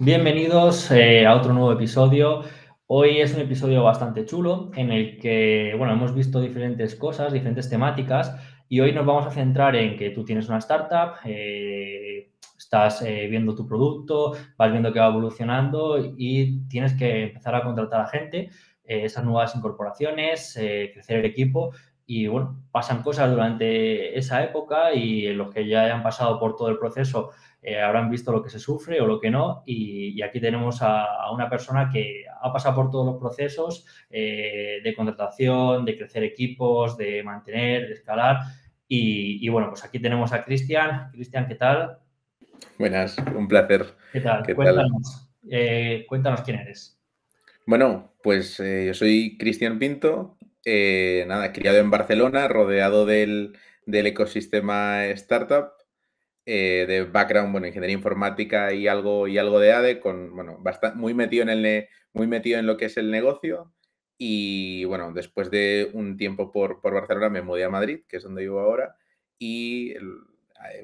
Bienvenidos a otro nuevo episodio. Hoy es un episodio bastante chulo en el que, bueno, hemos visto diferentes cosas, diferentes temáticas y hoy nos vamos a centrar en que tú tienes una startup, estás viendo tu producto, vas viendo que va evolucionando y tienes que empezar a contratar a gente, esas nuevas incorporaciones, crecer el equipo y, bueno, pasan cosas durante esa época y los que ya hayan pasado por todo el proceso habrán visto lo que se sufre o lo que no y aquí tenemos a una persona que ha pasado por todos los procesos de contratación, de crecer equipos, de mantener, de escalar y bueno, pues aquí tenemos a Cristian. Cristian, ¿qué tal? Buenas, un placer. ¿Qué tal? ¿Qué tal? Cuéntanos quién eres. Bueno, pues yo soy Cristian Pinto, nada, criado en Barcelona, rodeado del ecosistema startup, de background, bueno, ingeniería informática y algo de ADE, bueno, muy metido muy metido en lo que es el negocio. Y bueno, después de un tiempo por Barcelona me mudé a Madrid, que es donde vivo ahora, y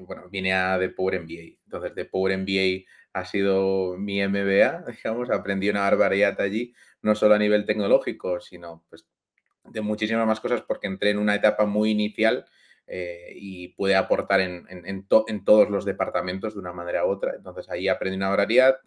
bueno, vine a The Power MBA. Entonces, The Power MBA ha sido mi MBA, digamos, aprendí una barbaridad allí, no solo a nivel tecnológico, sino pues de muchísimas más cosas porque entré en una etapa muy inicial y pude aportar en todos los departamentos de una manera u otra. Entonces ahí aprendí una barbaridad,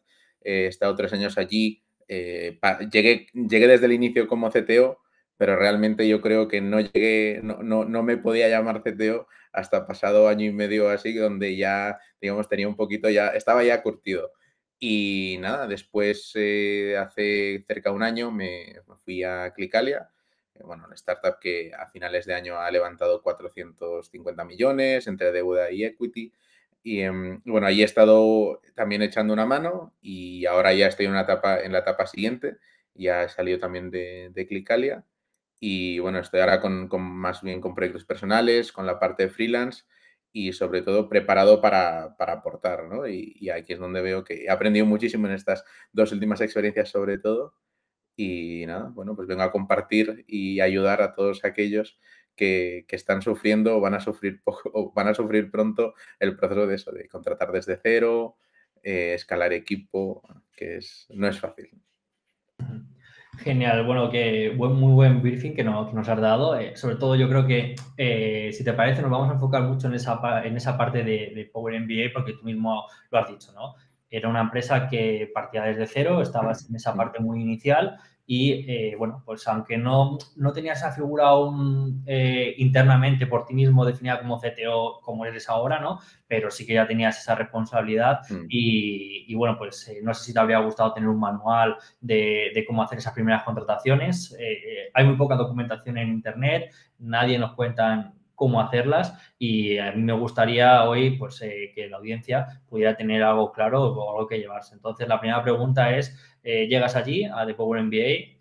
he estado 3 años allí, llegué desde el inicio como CTO, pero realmente yo creo que no me podía llamar CTO hasta pasado año y medio así, donde ya, digamos, tenía un poquito, estaba ya curtido. Y nada, después, hace cerca de un año, me fui a Clicalia, bueno, una startup que a finales de año ha levantado 450 millones entre deuda y equity. Y bueno, ahí he estado también echando una mano y ahora ya estoy en la etapa siguiente. Ya he salido también de Clicalia y bueno, estoy ahora más bien con proyectos personales, con la parte de freelance y sobre todo preparado para aportar, ¿no? Y aquí es donde veo que he aprendido muchísimo en estas 2 últimas experiencias sobre todo y nada, bueno, pues vengo a compartir y ayudar a todos aquellos que están sufriendo o van a sufrir poco, o van a sufrir pronto el proceso de eso, de contratar desde cero, escalar equipo, no es fácil. Genial, bueno, muy buen briefing que nos has dado. Sobre todo yo creo que, si te parece, nos vamos a enfocar mucho en esa parte de Power MBA porque tú mismo lo has dicho, ¿no? Era una empresa que partía desde cero, estabas en esa parte muy inicial y, bueno, pues aunque no tenías esa figura aún internamente por ti mismo definida como CTO como eres ahora, ¿no? Pero sí que ya tenías esa responsabilidad Mm. y bueno, pues no sé si te habría gustado tener un manual de cómo hacer esas primeras contrataciones. Hay muy poca documentación en Internet, nadie nos cuenta cómo hacerlas y a mí me gustaría hoy pues, que la audiencia pudiera tener algo claro o algo que llevarse. Entonces, la primera pregunta es, llegas allí a The Power MBA,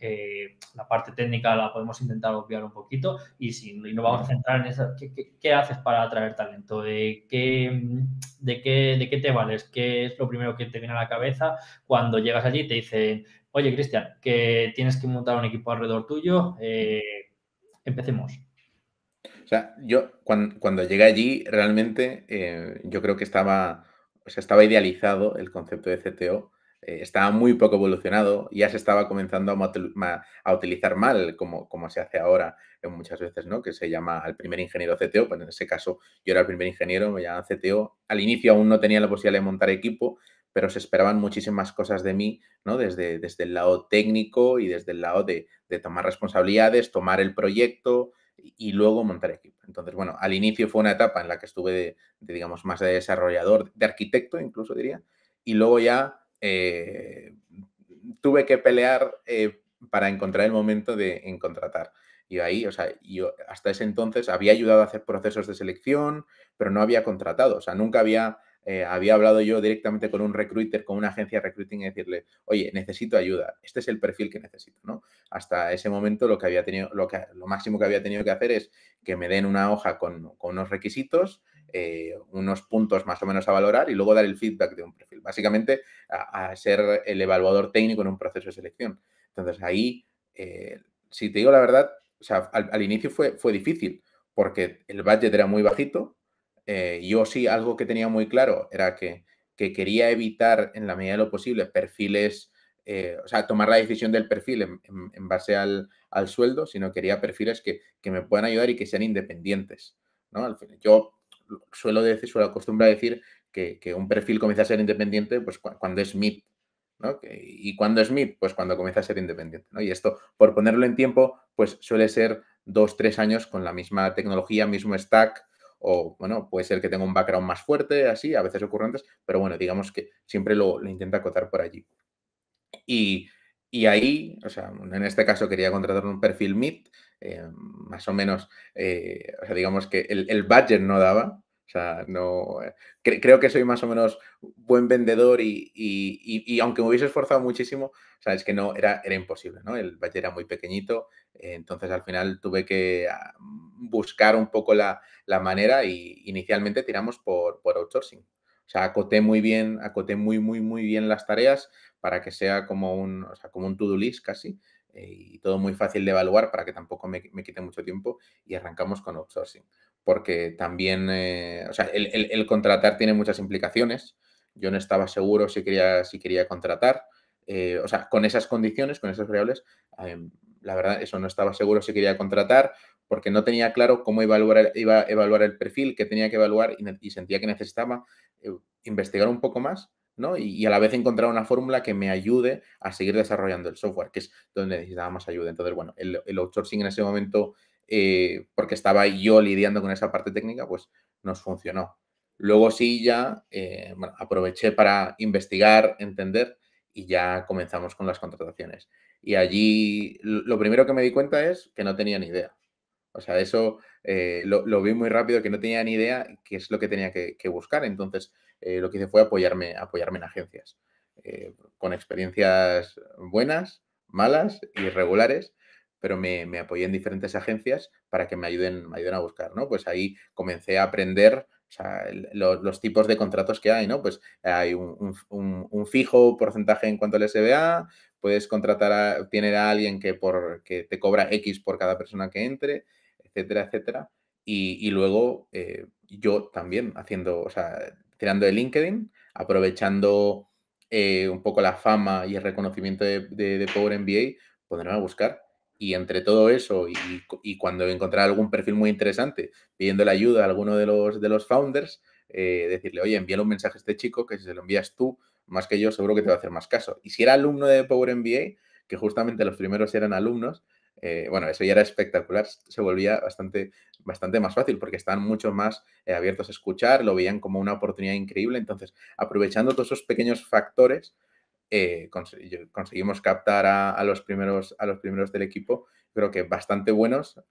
la parte técnica la podemos intentar obviar un poquito y nos vamos a Vale. centrar en eso. ¿Qué haces para atraer talento? ¿De qué te vales? ¿Qué es lo primero que te viene a la cabeza cuando llegas allí y te dicen, oye, Cristian, que tienes que montar un equipo alrededor tuyo? Empecemos. O sea, yo cuando llegué allí, realmente yo creo que o sea, estaba idealizado el concepto de CTO, estaba muy poco evolucionado, ya se estaba comenzando a utilizar mal, como se hace ahora muchas veces, ¿no? Que se llama al primer ingeniero CTO, pues en ese caso yo era el primer ingeniero, me llamaban CTO. Al inicio aún no tenía la posibilidad de montar equipo, pero se esperaban muchísimas cosas de mí, ¿no? Desde el lado técnico y desde el lado de tomar responsabilidades, tomar el proyecto y luego montar equipo. Entonces, bueno, al inicio fue una etapa en la que estuve digamos, más de desarrollador, de arquitecto incluso diría, y luego ya tuve que pelear para encontrar el momento en contratar. Y ahí, o sea, yo hasta ese entonces había ayudado a hacer procesos de selección, pero no había contratado, o sea, nunca había hablado yo directamente con un recruiter, con una agencia de recruiting y decirle, oye, necesito ayuda, este es el perfil que necesito, ¿no? Hasta ese momento lo máximo que había tenido que hacer es que me den una hoja con unos requisitos, unos puntos más o menos a valorar y luego dar el feedback de un perfil. Básicamente a ser el evaluador técnico en un proceso de selección. Entonces ahí, si te digo la verdad, o sea, al inicio fue difícil porque el budget era muy bajito. Yo sí, algo que tenía muy claro era que que quería evitar en la medida de lo posible perfiles, o sea, tomar la decisión del perfil en base al sueldo, sino quería perfiles que me puedan ayudar y que sean independientes, ¿no? Al final, yo suelo acostumbrar a decir que un perfil comienza a ser independiente pues, cuando es mid, ¿no? ¿Y cuando es mid? Pues cuando comienza a ser independiente, ¿no? Y esto, por ponerlo en tiempo, pues suele ser 2, 3 años con la misma tecnología, mismo stack, o bueno, puede ser que tenga un background más fuerte, así, a veces ocurrentes, pero bueno, digamos que siempre lo intenta acotar por allí. Y, y ahí, o sea, en este caso quería contratar un perfil mid, más o menos, o sea, digamos que el budget no daba, o sea, no, creo que soy más o menos buen vendedor y aunque me hubiese esforzado muchísimo, o sea, es que no, era imposible, ¿no? El budget era muy pequeñito, entonces al final tuve que buscar un poco la manera y inicialmente tiramos por outsourcing. O sea, acoté muy bien las tareas para que sea como o sea, como un to-do list casi, y todo muy fácil de evaluar para que tampoco me quite mucho tiempo y arrancamos con outsourcing. Porque también, o sea, el contratar tiene muchas implicaciones. Yo no estaba seguro si quería contratar. O sea, con esas condiciones, con esas variables, la verdad, eso no estaba seguro si quería contratar porque no tenía claro cómo iba a evaluar el perfil, qué tenía que evaluar y sentía que necesitaba investigar un poco más, ¿no? Y a la vez encontrar una fórmula que me ayude a seguir desarrollando el software, que es donde necesitaba más ayuda. Entonces, bueno, el outsourcing en ese momento, porque estaba yo lidiando con esa parte técnica, pues nos funcionó. Luego sí ya, bueno, aproveché para investigar, entender y ya comenzamos con las contrataciones. Y allí lo primero que me di cuenta es que no tenía ni idea. O sea, eso lo vi muy rápido, que no tenía ni idea qué es lo que tenía que buscar. Entonces, lo que hice fue apoyarme en agencias, con experiencias buenas, malas, irregulares, pero me apoyé en diferentes agencias para que me ayuden a buscar, ¿no? Pues ahí comencé a aprender, o sea, los tipos de contratos que hay, ¿no? Pues hay un fijo porcentaje en cuanto al SBA, puedes tener a alguien que te cobra X por cada persona que entre, etcétera, etcétera. Y luego yo también o sea, tirando de LinkedIn, aprovechando un poco la fama y el reconocimiento de Power MBA, ponerme a buscar. Y entre todo eso y cuando encontrar algún perfil muy interesante, pidiendo la ayuda a alguno de los founders, decirle, oye, envíale un mensaje a este chico que si se lo envías tú, más que yo, seguro que te va a hacer más caso. Y si era alumno de Power MBA, que justamente los primeros eran alumnos, bueno, eso ya era espectacular, se volvía bastante más fácil porque estaban mucho más abiertos a escuchar, lo veían como una oportunidad increíble. Entonces, aprovechando todos esos pequeños factores, conseguimos captar a los primeros del equipo, creo que bastante buenos,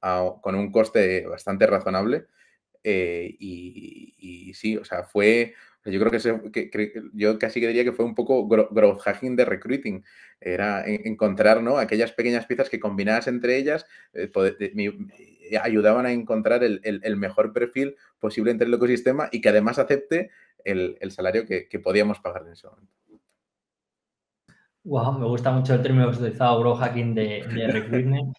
con un coste bastante razonable. Y sí, o sea, yo creo yo casi que diría que fue un poco growth hacking de recruiting. Era encontrar, ¿no? Aquellas pequeñas piezas que combinadas entre ellas ayudaban a encontrar el mejor perfil posible entre el ecosistema y que además acepte el salario que podíamos pagar en ese momento. Wow, me gusta mucho el término que has utilizado, bro hacking de recruitment.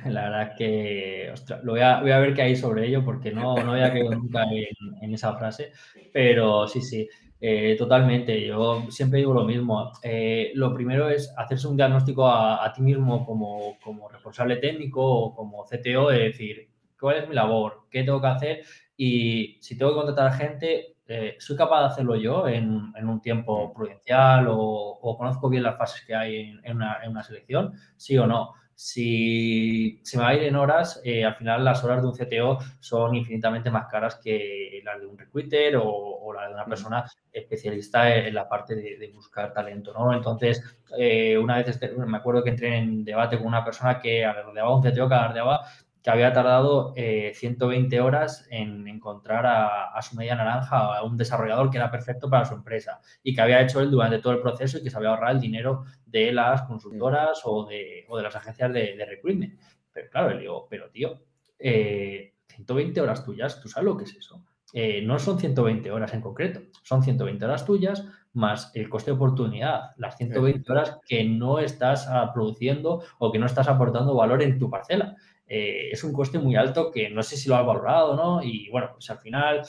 La verdad es que, ostras, voy a ver qué hay sobre ello porque no había caído nunca en esa frase, pero sí, totalmente. Yo siempre digo lo mismo. Lo primero es hacerse un diagnóstico a ti mismo como responsable técnico o como CTO, de decir, ¿cuál es mi labor? ¿Qué tengo que hacer? Y si tengo que contratar gente, ¿soy capaz de hacerlo yo en un tiempo prudencial o conozco bien las fases que hay en una selección? ¿Sí o no? Si se me va a ir en horas, al final las horas de un CTO son infinitamente más caras que las de un recruiter o la de una persona especialista en la parte de buscar talento, ¿no? Entonces, una vez me acuerdo que entré en debate con una persona que alardeaba, un CTO que alardeaba que había tardado 120 horas en encontrar a su media naranja, a un desarrollador que era perfecto para su empresa y que había hecho él durante todo el proceso y que se había ahorrado el dinero de las consultoras o de las agencias de recruitment. Pero claro, le digo, pero tío, 120 horas tuyas, ¿tú sabes lo que es eso? No son 120 horas en concreto, son 120 horas tuyas más el coste de oportunidad, las 120 Exacto. horas que no estás produciendo o que no estás aportando valor en tu parcela. Es un coste muy alto que no sé si lo has valorado, ¿no? Y bueno, pues al final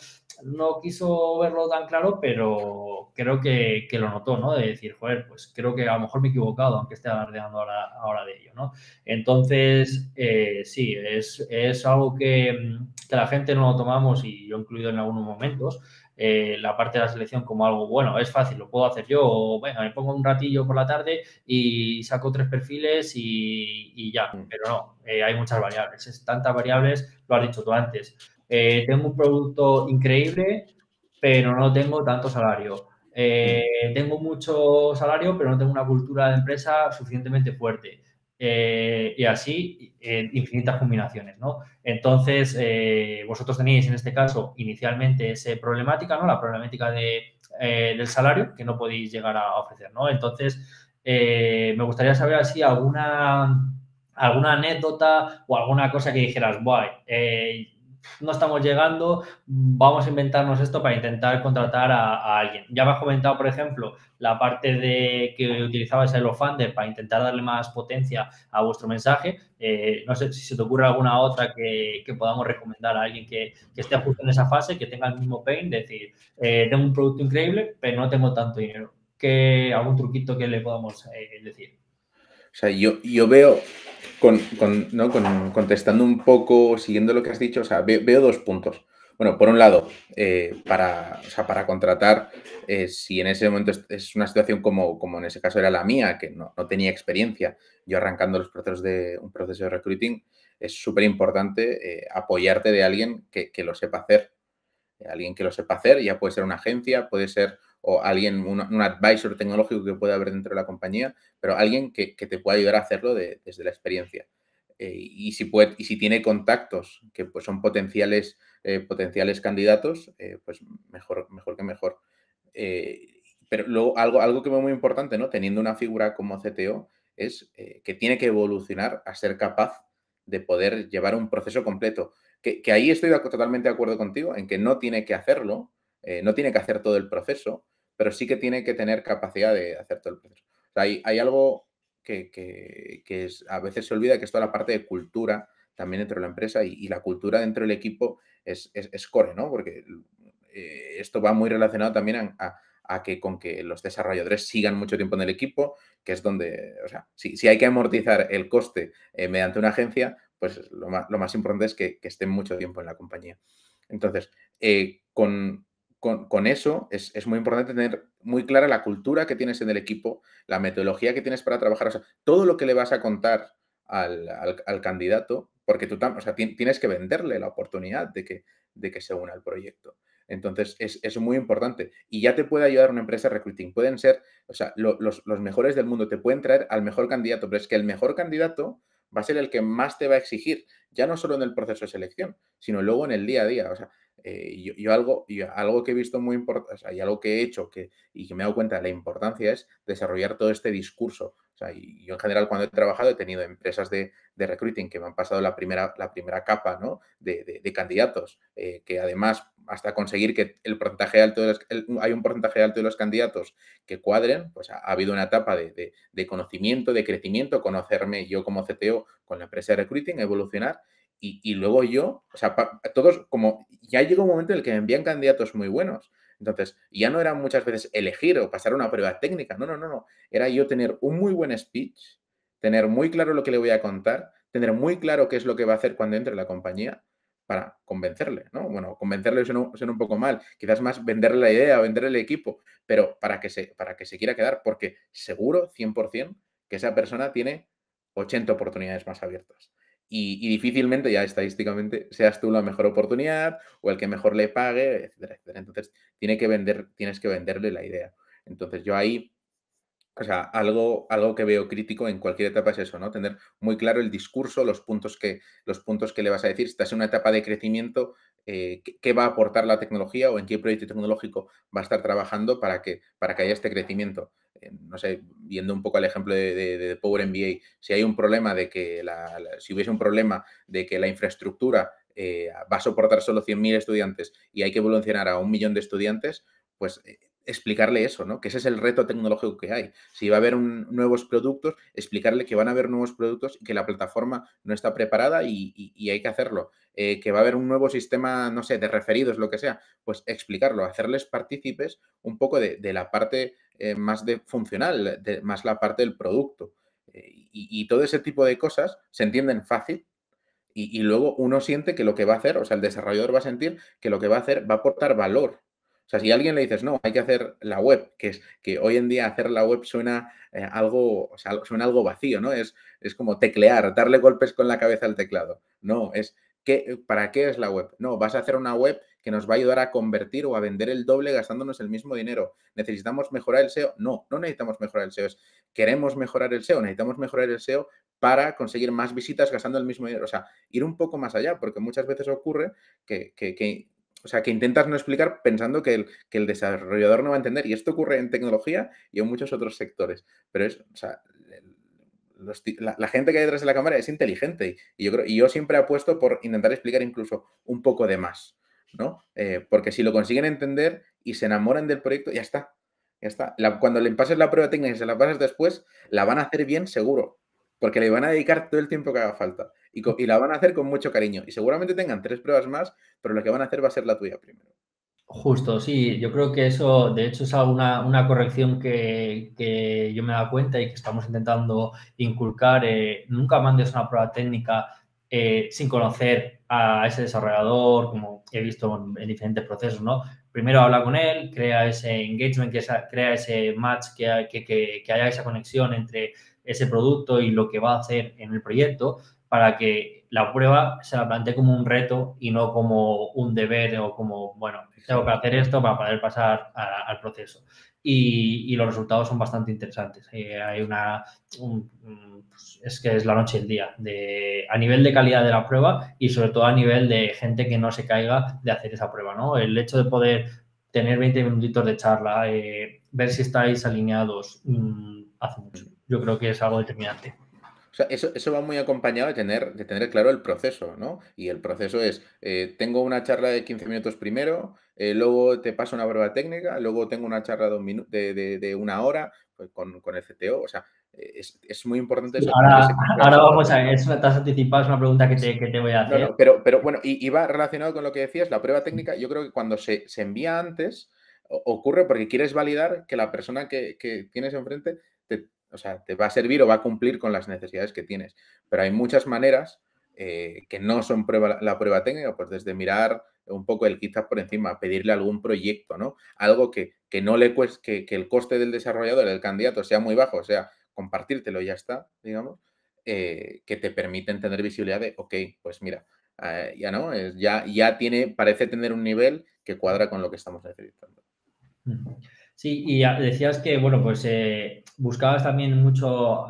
no quiso verlo tan claro, pero creo que lo notó, ¿no? De decir, joder, pues creo que a lo mejor me he equivocado, aunque esté alardeando ahora de ello, ¿no? Entonces, sí, es algo que la gente no lo tomamos, y yo incluido en algunos momentos, la parte de la selección como algo bueno, es fácil, lo puedo hacer yo, o venga, me pongo un ratillo por la tarde y saco 3 perfiles y ya, Mm, pero no, hay muchas variables, es tantas variables, lo has dicho tú antes. Tengo un producto increíble, pero no tengo tanto salario. mm. Tengo mucho salario, pero no tengo una cultura de empresa suficientemente fuerte. Y así, infinitas combinaciones, ¿no? Entonces, vosotros tenéis en este caso inicialmente esa problemática, ¿no? La problemática del salario que no podéis llegar a ofrecer, ¿no? Entonces, me gustaría saber así alguna anécdota o alguna cosa que dijeras, guay, no estamos llegando, vamos a inventarnos esto para intentar contratar a alguien. Ya me has comentado, por ejemplo, la parte de que utilizabais el Ofander para intentar darle más potencia a vuestro mensaje. No sé si se te ocurre alguna otra que podamos recomendar a alguien que esté justo en esa fase, que tenga el mismo pain, decir, tengo un producto increíble, pero no tengo tanto dinero. ¿Algún truquito que le podamos decir? O sea, yo veo, ¿no? Contestando un poco, siguiendo lo que has dicho, o sea, veo dos puntos. Bueno, por un lado, o sea, para contratar, si en ese momento es una situación como en ese caso era la mía, que no tenía experiencia, yo arrancando los procesos de un proceso de recruiting, es súper importante apoyarte de alguien que lo sepa hacer. Alguien que lo sepa hacer, ya puede ser una agencia, puede ser o alguien, un advisor tecnológico que pueda haber dentro de la compañía, pero alguien que te pueda ayudar a hacerlo desde la experiencia. Y si tiene contactos que pues, son potenciales candidatos, pues mejor que mejor. Pero luego algo que veo muy importante, ¿no? Teniendo una figura como CTO, es que tiene que evolucionar a ser capaz de poder llevar un proceso completo. Que ahí estoy totalmente de acuerdo contigo, en que no tiene que hacerlo, no tiene que hacer todo el proceso, pero sí que tiene que tener capacidad de hacer todo el proceso. O sea, hay algo que a veces se olvida, que es toda la parte de cultura también dentro de la empresa, y la cultura dentro del equipo es core, ¿no? Porque esto va muy relacionado también a que con que los desarrolladores sigan mucho tiempo en el equipo, que es donde, o sea, si hay que amortizar el coste mediante una agencia, pues lo más importante es que estén mucho tiempo en la compañía. Entonces, con eso es muy importante tener muy clara la cultura que tienes en el equipo, la metodología que tienes para trabajar, o sea, todo lo que le vas a contar al candidato, porque o sea, tienes que venderle la oportunidad de que se una al proyecto. Entonces, es muy importante. Y ya te puede ayudar una empresa de recruiting. Pueden ser, o sea, los mejores del mundo te pueden traer al mejor candidato, pero es que el mejor candidato va a ser el que más te va a exigir, ya no solo en el proceso de selección, sino luego en el día a día. O sea, algo que he visto muy importante, o sea, y algo que he hecho y que me he dado cuenta de la importancia es desarrollar todo este discurso. O sea, y yo en general cuando he trabajado he tenido empresas de recruiting que me han pasado la primera capa, ¿no? de candidatos, que además hasta conseguir que hay un porcentaje alto de los candidatos que cuadren, pues ha habido una etapa de conocimiento, de crecimiento, conocerme yo como CTO con la empresa de recruiting, evolucionar. Y luego yo, o sea, todos, como ya llegó un momento en el que me envían candidatos muy buenos. Entonces, ya no era muchas veces elegir o pasar una prueba técnica. No, no, no, no. Era yo tener un muy buen speech, tener muy claro lo que le voy a contar, tener muy claro qué es lo que va a hacer cuando entre en la compañía para convencerle, ¿no? Bueno, convencerle suena un poco mal, quizás más venderle la idea, venderle el equipo, pero para que se quiera quedar, porque seguro, 100%, que esa persona tiene 80 oportunidades más abiertas. Y difícilmente, ya estadísticamente, seas tú la mejor oportunidad o el que mejor le pague, etcétera, etcétera. Entonces, tienes que venderle la idea. Entonces, yo ahí, o sea, algo que veo crítico en cualquier etapa es eso, ¿no? Tener muy claro el discurso, los puntos que le vas a decir. Si estás en una etapa de crecimiento, qué va a aportar la tecnología o en qué proyecto tecnológico va a estar trabajando para que haya este crecimiento. No sé, viendo un poco el ejemplo de Power MBA, si hay un problema de que si hubiese un problema de que la infraestructura va a soportar solo 100.000 estudiantes y hay que evolucionar a 1 millón de estudiantes, pues explicarle eso, ¿no? Que ese es el reto tecnológico que hay. Si va a haber nuevos productos, explicarle que van a haber nuevos productos y que la plataforma no está preparada y hay que hacerlo. Que va a haber un nuevo sistema, no sé, de referidos, lo que sea, pues explicarlo, hacerles partícipes un poco de la parte más de funcional, más la parte del producto. Y todo ese tipo de cosas se entienden fácil y luego uno siente que lo que va a hacer, o sea, el desarrollador va a sentir que lo que va a hacer va a aportar valor. O sea, si a alguien le dices, no, hay que hacer la web, que es que hoy en día hacer la web suena algo, o sea, suena algo vacío, ¿no? Es como teclear, darle golpes con la cabeza al teclado. No, es ¿para qué es la web? No, vas a hacer una web que nos va a ayudar a convertir o a vender el doble gastándonos el mismo dinero. ¿Necesitamos mejorar el SEO? No, no necesitamos mejorar el SEO. ¿Queremos mejorar el SEO? Necesitamos mejorar el SEO para conseguir más visitas gastando el mismo dinero. O sea, ir un poco más allá, porque muchas veces ocurre o sea, que intentas no explicar pensando que el desarrollador no va a entender. Y esto ocurre en tecnología y en muchos otros sectores. Pero o sea, la gente que hay detrás de la cámara es inteligente y yo siempre apuesto por intentar explicar incluso un poco de más, ¿no? Porque si lo consiguen entender y se enamoran del proyecto, ya está. Ya está. Cuando le pases la prueba técnica y se la pases después, la van a hacer bien seguro, porque le van a dedicar todo el tiempo que haga falta y la van a hacer con mucho cariño. Y seguramente tengan 3 pruebas más, pero lo que van a hacer va a ser la tuya primero. Justo, sí, yo creo que eso, de hecho, es una corrección que yo me he dado cuenta y que estamos intentando inculcar. Nunca mandes una prueba técnica sin conocer a ese desarrollador, como he visto en diferentes procesos, ¿no? Primero habla con él, crea ese engagement, crea ese match, que haya esa conexión entre ese producto y lo que va a hacer en el proyecto para que la prueba se la plantee como un reto y no como un deber o como, bueno, tengo que hacer esto para poder pasar al proceso. Y los resultados son bastante interesantes. Hay pues es que es la noche y el día a nivel de calidad de la prueba y sobre todo a nivel de gente que no se caiga de hacer esa prueba, ¿no? El hecho de poder tener 20 minutitos de charla, ver si estáis alineados, hace mucho. Yo creo que es algo determinante. O sea, eso va muy acompañado de tener claro el proceso, ¿no? Y el proceso es, tengo una charla de 15 minutos primero, luego te paso una prueba técnica, luego tengo una charla de una hora pues, con el CTO. O sea, es muy importante Sí, eso, tener ese ahora compromiso vamos a previo. ver, te has anticipado, es una pregunta que te voy a No, hacer. no, pero bueno, y va relacionado con lo que decías, la prueba técnica, yo creo que cuando se envía antes, ocurre porque quieres validar que la persona que tienes enfrente o sea, te va a servir o va a cumplir con las necesidades que tienes. Pero hay muchas maneras que no son la prueba técnica, pues desde mirar un poco el GitHub por encima, pedirle algún proyecto, ¿no? Algo que no le cueste, que el coste del desarrollador, del candidato, sea muy bajo, o sea, compartírtelo y ya está, digamos, que te permiten tener visibilidad de, ok, pues mira, ya no, ya parece tener un nivel que cuadra con lo que estamos necesitando. Sí, y decías que, bueno, pues buscabas también mucho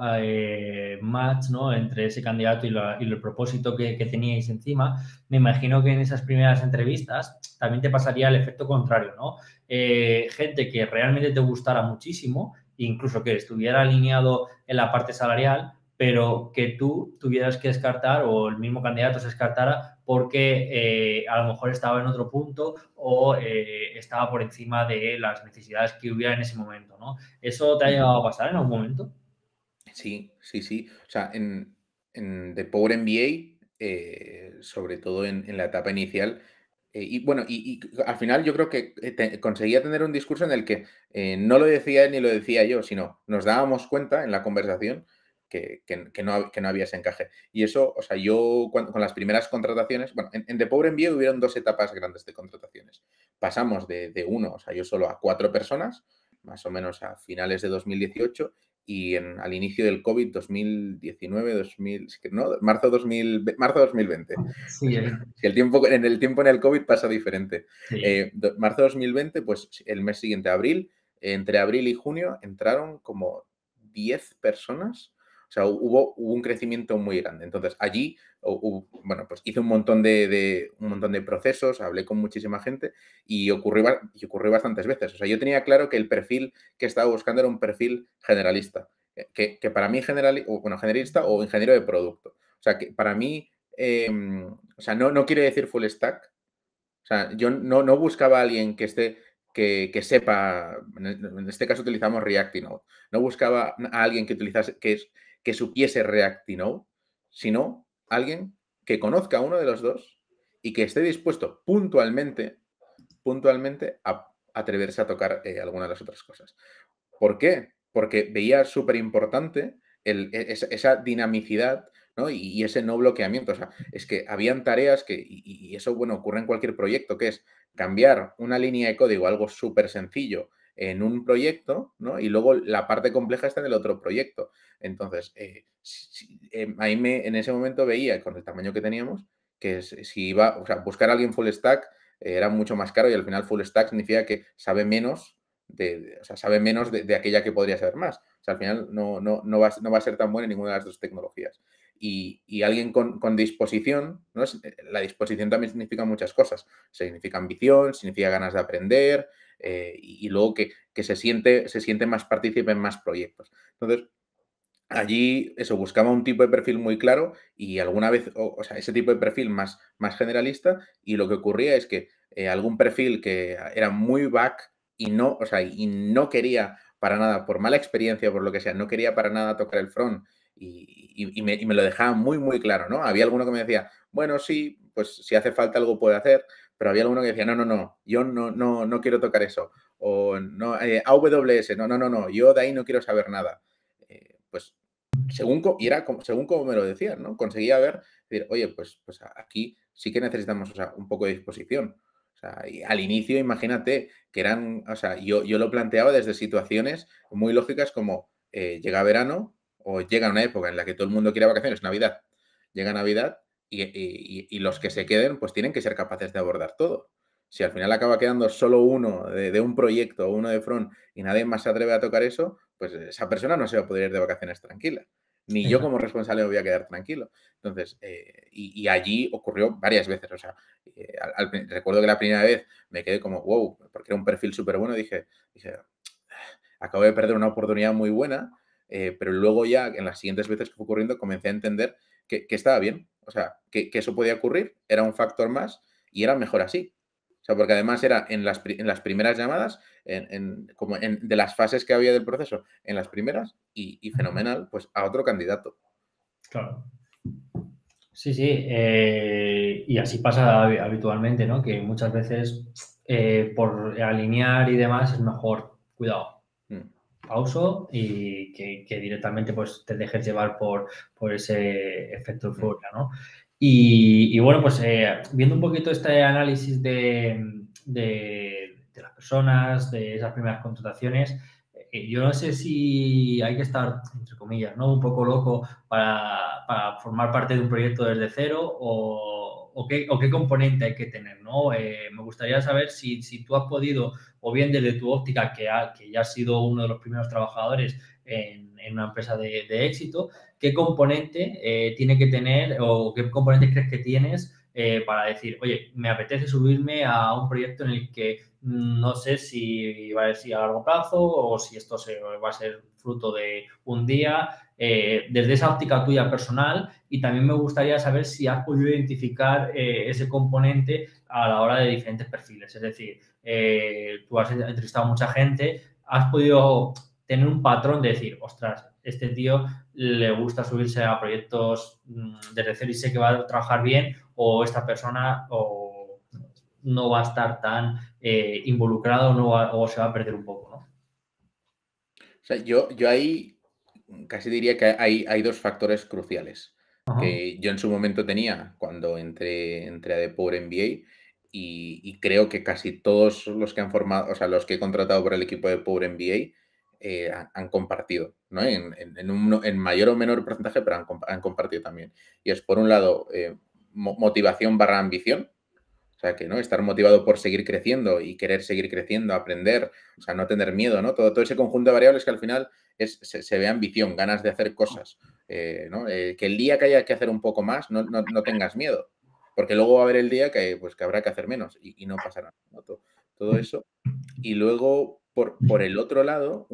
match, ¿no? Entre ese candidato y el propósito que teníais encima. Me imagino que en esas primeras entrevistas también te pasaría el efecto contrario, ¿no? Gente que realmente te gustara muchísimo, incluso que estuviera alineado en la parte salarial, pero que tú tuvieras que descartar o el mismo candidato se descartara porque a lo mejor estaba en otro punto o estaba por encima de las necesidades que hubiera en ese momento, ¿no? ¿Eso te ha llegado a pasar en algún momento? Sí, sí, sí. O sea, en The Power MBA, sobre todo en la etapa inicial, y bueno, y al final yo creo que conseguía tener un discurso en el que no lo decía él ni lo decía yo, sino nos dábamos cuenta en la conversación que no había ese encaje. Y eso, o sea, yo con las primeras contrataciones, bueno, en The Power MBA hubieron 2 etapas grandes de contrataciones. Pasamos de uno, o sea, yo solo a 4 personas, más o menos a finales de 2018, y al inicio del COVID 2019, 2000, no, marzo 2020. Sí, Si en el tiempo en el COVID pasa diferente. sí. Marzo 2020, pues el mes siguiente, abril, entre abril y junio entraron como 10 personas. O sea, hubo un crecimiento muy grande. Entonces, allí, bueno, pues hice un montón de procesos, hablé con muchísima gente y ocurrió bastantes veces. O sea, yo tenía claro que el perfil que estaba buscando era un perfil generalista. Que para mí generalista o ingeniero de producto. O sea, que para mí, o sea, no quiere decir full stack. O sea, yo no buscaba a alguien que sepa, en este caso utilizamos React y Node. No buscaba a alguien que utilizase, que supiese React y Node, sino alguien que conozca uno de los dos y que esté dispuesto puntualmente a atreverse a tocar alguna de las otras cosas. ¿Por qué? Porque veía súper importante esa dinamicidad, ¿no? Y ese no bloqueamiento. O sea, es que habían tareas que, y eso, bueno, ocurre en cualquier proyecto, que es cambiar una línea de código, algo súper sencillo, en un proyecto, ¿no? Y luego la parte compleja está en el otro proyecto. Entonces, ahí en ese momento veía, con el tamaño que teníamos, que si iba, o sea, buscar a alguien full stack era mucho más caro y al final full stack significa que sabe menos o sea, sabe menos de aquella que podría saber más. O sea, al final no va a ser tan buena en ninguna de las dos tecnologías. Y alguien con disposición, ¿no? La disposición también significa muchas cosas. Significa ambición, significa ganas de aprender y luego que se siente más partícipe en más proyectos. Entonces, allí eso, buscaba un tipo de perfil muy claro y alguna vez, o sea, ese tipo de perfil más generalista y lo que ocurría es que algún perfil que era muy back y no, o sea, y no quería para nada, por mala experiencia o por lo que sea, no quería para nada tocar el front y me lo dejaba muy claro, ¿no? Había alguno que me decía, bueno, sí, pues si hace falta algo puede hacer, pero había alguno que decía, no, yo no quiero tocar eso. O no, AWS, no, yo de ahí no quiero saber nada. Pues según como me lo decían, ¿no? Conseguía ver, decir, oye, pues aquí sí que necesitamos, o sea, un poco de disposición. O sea, y al inicio, imagínate que eran, o sea, yo lo planteaba desde situaciones muy lógicas como llega verano o llega una época en la que todo el mundo quiere vacaciones, Navidad. Llega Navidad y los que se queden, pues tienen que ser capaces de abordar todo. Si al final acaba quedando solo uno de un proyecto o uno de front y nadie más se atreve a tocar eso, pues esa persona no se va a poder ir de vacaciones tranquila. Ni yo como responsable me voy a quedar tranquilo. Entonces, y allí ocurrió varias veces. O sea, recuerdo que la primera vez me quedé como, wow, porque era un perfil súper bueno. Dije, acabo de perder una oportunidad muy buena, pero luego ya en las siguientes veces que fue ocurriendo comencé a entender que estaba bien. O sea, que eso podía ocurrir, era un factor más y era mejor así. O sea, porque además era en las primeras llamadas, de las fases que había del proceso, en las primeras, y fenomenal, pues a otro candidato. Claro. Sí, sí, y así pasa habitualmente, ¿no? Que muchas veces por alinear y demás es mejor, cuidado, pauso y que directamente pues te dejes llevar por ese efecto euforia, ¿no? Y bueno, pues viendo un poquito este análisis de las personas, de esas primeras contrataciones, yo no sé si hay que estar, entre comillas, ¿no? Un poco loco para formar parte de un proyecto desde cero o qué componente hay que tener, ¿no? Me gustaría saber si tú has podido, o bien desde tu óptica, que ya has sido uno de los primeros trabajadores en una empresa de éxito, qué componente tiene que tener o qué componentes crees que tienes para decir, oye, me apetece subirme a un proyecto en el que no sé si va a ser a largo plazo o si esto va a ser fruto de un día, desde esa óptica tuya personal, y también me gustaría saber si has podido identificar ese componente a la hora de diferentes perfiles. Es decir, tú has entrevistado a mucha gente, has podido tener un patrón de decir, ostras, este tío le gusta subirse a proyectos desde cero y sé que va a trabajar bien, o esta persona no va a estar tan involucrado o se va a perder un poco, ¿no? O sea, yo ahí casi diría que hay dos factores cruciales Ajá. que yo en su momento tenía cuando entré a The Power MBA y creo que casi todos los que han formado, o sea, los que he contratado por el equipo de Power MBA han compartido, ¿no? En mayor o menor porcentaje, pero han compartido también. Y es, por un lado, motivación barra ambición. O sea, que no, estar motivado por seguir creciendo y querer seguir creciendo, aprender, o sea, no tener miedo, ¿no? Todo ese conjunto de variables que al final se ve ambición, ganas de hacer cosas, ¿no? Que el día que haya que hacer un poco más, no tengas miedo, porque luego va a haber el día que habrá que hacer menos y no pasará, ¿no? Todo eso. Y luego, por el otro lado,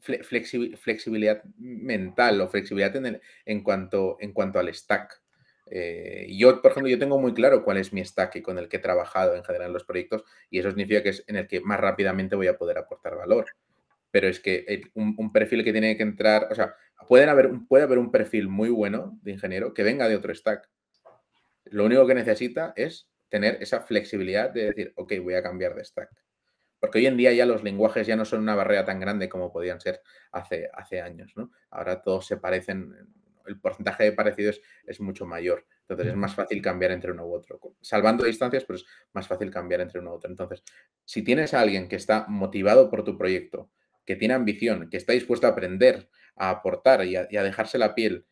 flexibilidad mental o flexibilidad en cuanto al stack. Yo, por ejemplo, yo tengo muy claro cuál es mi stack con el que he trabajado en general en los proyectos y eso significa que es en el que más rápidamente voy a poder aportar valor. Pero es que un perfil que tiene que entrar, o sea, puede haber un perfil muy bueno de ingeniero que venga de otro stack. Lo único que necesita es tener esa flexibilidad de decir, ok, voy a cambiar de stack. Porque hoy en día ya los lenguajes ya no son una barrera tan grande como podían ser hace años, ¿no? Ahora todos se parecen, el porcentaje de parecidos es mucho mayor. Entonces es más fácil cambiar entre uno u otro. Salvando distancias, pero es más fácil cambiar entre uno u otro. Entonces, si tienes a alguien que está motivado por tu proyecto, que tiene ambición, que está dispuesto a aprender, a aportar y a dejarse la piel